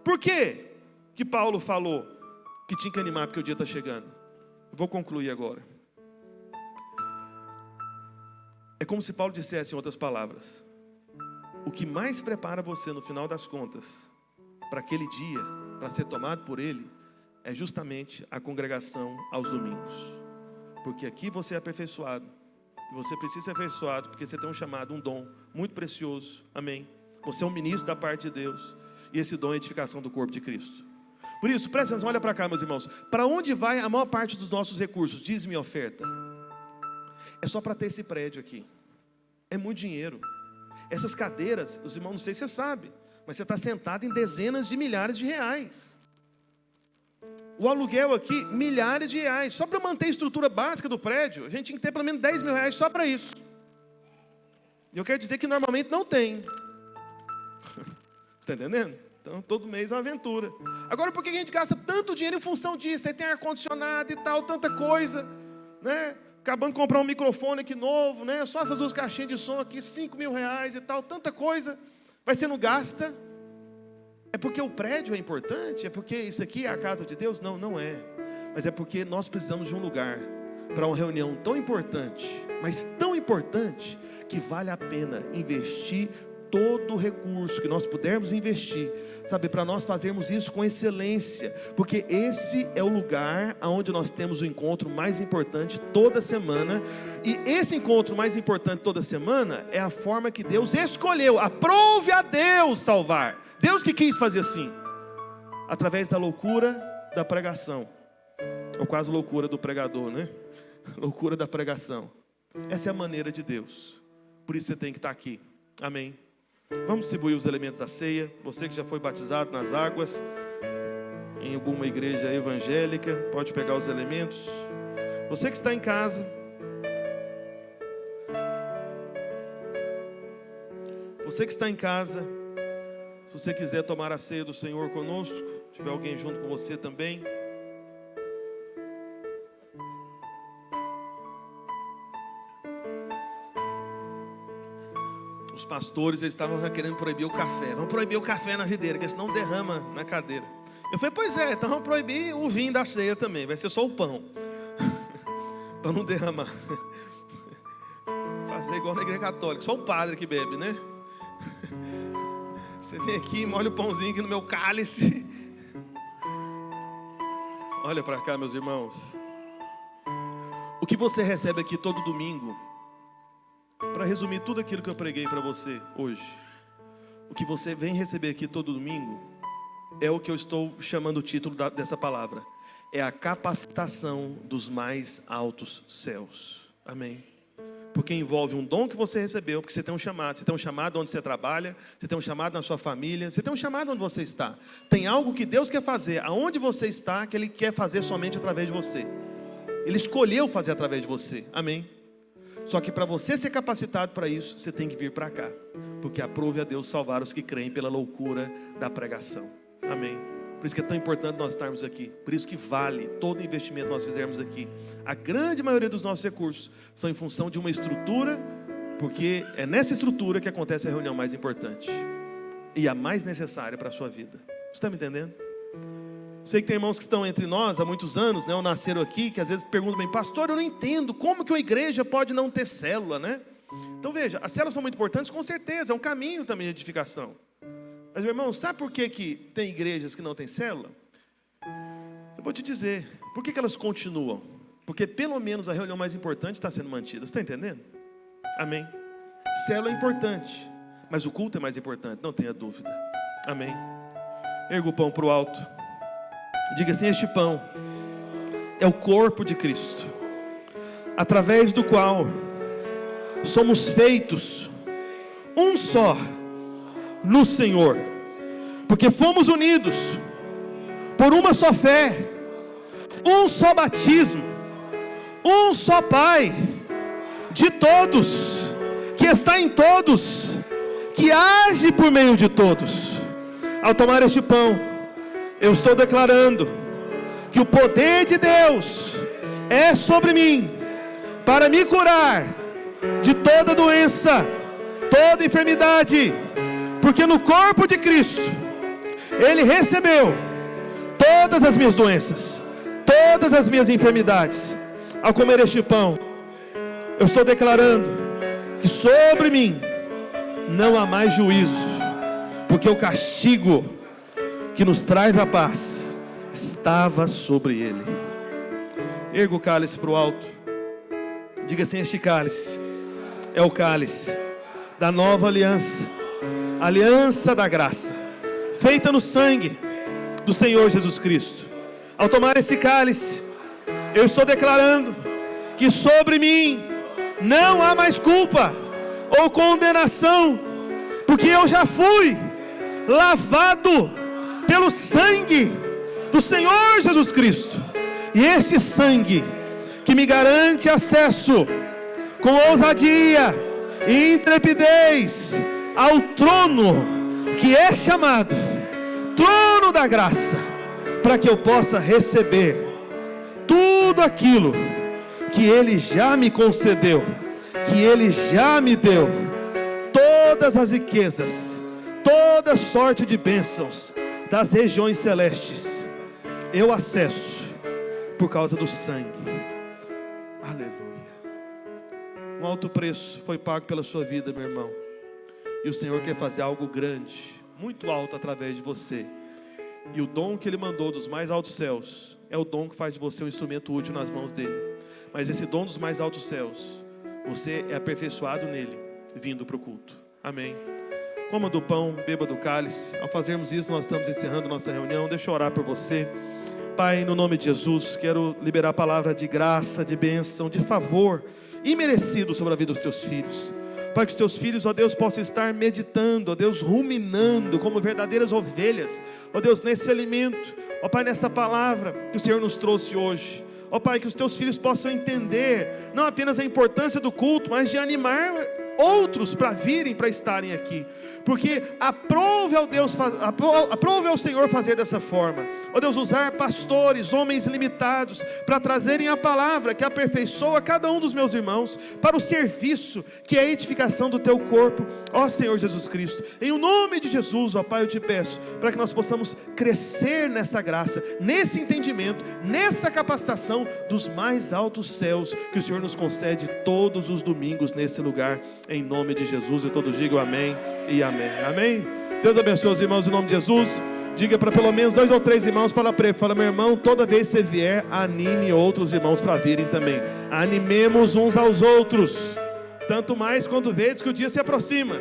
Speaker 1: Por quê que Paulo falou que tinha que animar porque o dia está chegando? Vou concluir agora. É como se Paulo dissesse em outras palavras: o que mais prepara você no final das contas para aquele dia, para ser tomado por ele, é justamente a congregação aos domingos. Porque aqui você é aperfeiçoado. E você precisa ser aperfeiçoado porque você tem um chamado, um dom muito precioso. Amém? Você é um ministro da parte de Deus. E esse dom é a edificação do corpo de Cristo. Por isso, presta atenção, olha para cá, meus irmãos. Para onde vai a maior parte dos nossos recursos? Dízimo e oferta. É só para ter esse prédio aqui. É muito dinheiro. Essas cadeiras, os irmãos, não sei se você sabe, mas você está sentado em dezenas de milhares de reais. O aluguel aqui, milhares de reais. Só para manter a estrutura básica do prédio, a gente tinha que ter pelo menos 10 mil reais só para isso. E eu quero dizer que normalmente não tem. Está entendendo? Então todo mês é uma aventura. Agora por que a gente gasta tanto dinheiro em função disso? Aí tem ar-condicionado e tal, tanta coisa, né? Acabando de comprar um microfone aqui novo, né? Só essas duas caixinhas de som aqui, 5 mil reais e tal, tanta coisa. Vai sendo gasta. É porque o prédio é importante? É porque isso aqui é a casa de Deus? Não, não é. Mas é porque nós precisamos de um lugar para uma reunião tão importante, mas tão importante, que vale a pena investir todo o recurso que nós pudermos investir, sabe, para nós fazermos isso com excelência, porque esse é o lugar onde nós temos o encontro mais importante toda semana, e esse encontro mais importante toda semana é a forma que Deus escolheu. Aprove a Deus salvar. Deus que quis fazer assim, através da loucura da pregação, ou quase loucura do pregador, né? Loucura da pregação. Essa é a maneira de Deus. Por isso você tem que estar aqui. Amém. Vamos distribuir os elementos da ceia. Você que já foi batizado nas águas, em alguma igreja evangélica, pode pegar os elementos. Você que está em casa, se você quiser tomar a ceia do Senhor conosco, se tiver alguém junto com você também. Os pastores, eles estavam querendo proibir o café. Vamos proibir o café na videira, porque senão derrama na cadeira. Eu falei, pois é, então vamos proibir o vinho da ceia também. Vai ser só o pão, para não derramar. Fazer igual na igreja católica, só o padre que bebe, né? Você vem aqui, molha o pãozinho aqui no meu cálice. Olha para cá, meus irmãos. O que você recebe aqui todo domingo, para resumir tudo aquilo que eu preguei para você hoje, o que você vem receber aqui todo domingo é o que eu estou chamando o título dessa palavra. É a capacitação dos mais altos céus. Amém. Porque envolve um dom que você recebeu, porque você tem um chamado. Você tem um chamado onde você trabalha, você tem um chamado na sua família, você tem um chamado onde você está. Tem algo que Deus quer fazer aonde você está, que Ele quer fazer somente através de você. Ele escolheu fazer através de você. Amém. Só que para você ser capacitado para isso, você tem que vir para cá, porque aprove a Deus salvar os que creem pela loucura da pregação. Amém. Por isso que é tão importante nós estarmos aqui. Por isso que vale todo investimento que nós fizermos aqui. A grande maioria dos nossos recursos são em função de uma estrutura, porque é nessa estrutura que acontece a reunião mais importante e a mais necessária para a sua vida. Você está me entendendo? Sei que tem irmãos que estão entre nós há muitos anos, né, ou nasceram aqui, que às vezes perguntam bem, pastor, eu não entendo como que uma igreja pode não ter célula, né? Então veja, as células são muito importantes, com certeza, é um caminho também de edificação. Mas, meu irmão, sabe por que tem igrejas que não tem célula? Eu vou te dizer, por que elas continuam? Porque pelo menos a reunião mais importante está sendo mantida, você está entendendo? Amém. Célula é importante, mas o culto é mais importante, não tenha dúvida. Amém. Erga o pão para o alto. Diga assim, este pão é o corpo de Cristo, através do qual somos feitos um só no Senhor, porque fomos unidos por uma só fé, um só batismo, um só Pai, de todos, que está em todos, que age por meio de todos. Ao tomar este pão, eu estou declarando que o poder de Deus é sobre mim, para me curar de toda doença, toda enfermidade, porque no corpo de Cristo, Ele recebeu todas as minhas doenças, todas as minhas enfermidades. Ao comer este pão, eu estou declarando que sobre mim não há mais juízo, porque o castigo que nos traz a paz estava sobre Ele. Erga o cálice para o alto. Diga assim, este cálice é o cálice da nova aliança, aliança da graça, feita no sangue do Senhor Jesus Cristo. Ao tomar esse cálice, eu estou declarando que sobre mim não há mais culpa ou condenação, porque eu já fui lavado pelo sangue do Senhor Jesus Cristo. E esse sangue que me garante acesso com ousadia e intrepidez ao trono que é chamado trono da graça, para que eu possa receber tudo aquilo que Ele já me concedeu, que Ele já me deu, todas as riquezas, toda sorte de bênçãos das regiões celestes, eu acesso por causa do sangue. Aleluia. Um alto preço foi pago pela sua vida, meu irmão. E o Senhor quer fazer algo grande, muito alto através de você. E o dom que Ele mandou dos mais altos céus é o dom que faz de você um instrumento útil nas mãos dEle. Mas esse dom dos mais altos céus, você é aperfeiçoado nele, vindo para o culto. Amém. Coma do pão, beba do cálice. Ao fazermos isso, nós estamos encerrando nossa reunião. Deixa eu orar por você. Pai, no nome de Jesus, quero liberar a palavra de graça, de bênção, de favor imerecido sobre a vida dos teus filhos. Pai, que os teus filhos, ó Deus, possam estar meditando, ó Deus, ruminando como verdadeiras ovelhas, ó Deus, nesse alimento, ó Pai, nessa palavra que o Senhor nos trouxe hoje. Ó Pai, que os teus filhos possam entender não apenas a importância do culto, mas de animar outros para virem, para estarem aqui. Porque aprove ao Senhor fazer dessa forma. Ó Deus, usar pastores, homens limitados, para trazerem a palavra que aperfeiçoa cada um dos meus irmãos, para o serviço, que é a edificação do teu corpo, ó Senhor Jesus Cristo. Em o nome de Jesus, ó Pai, eu te peço, para que nós possamos crescer nessa graça, nesse entendimento, nessa capacitação dos mais altos céus, que o Senhor nos concede todos os domingos nesse lugar, em nome de Jesus. E todos digam amém e amém. Amém? Deus abençoe os irmãos em nome de Jesus. Diga para pelo menos 2 ou 3 irmãos, fala meu irmão, toda vez que você vier, anime outros irmãos para virem também. Animemos uns aos outros, tanto mais quando vedes que o dia se aproxima.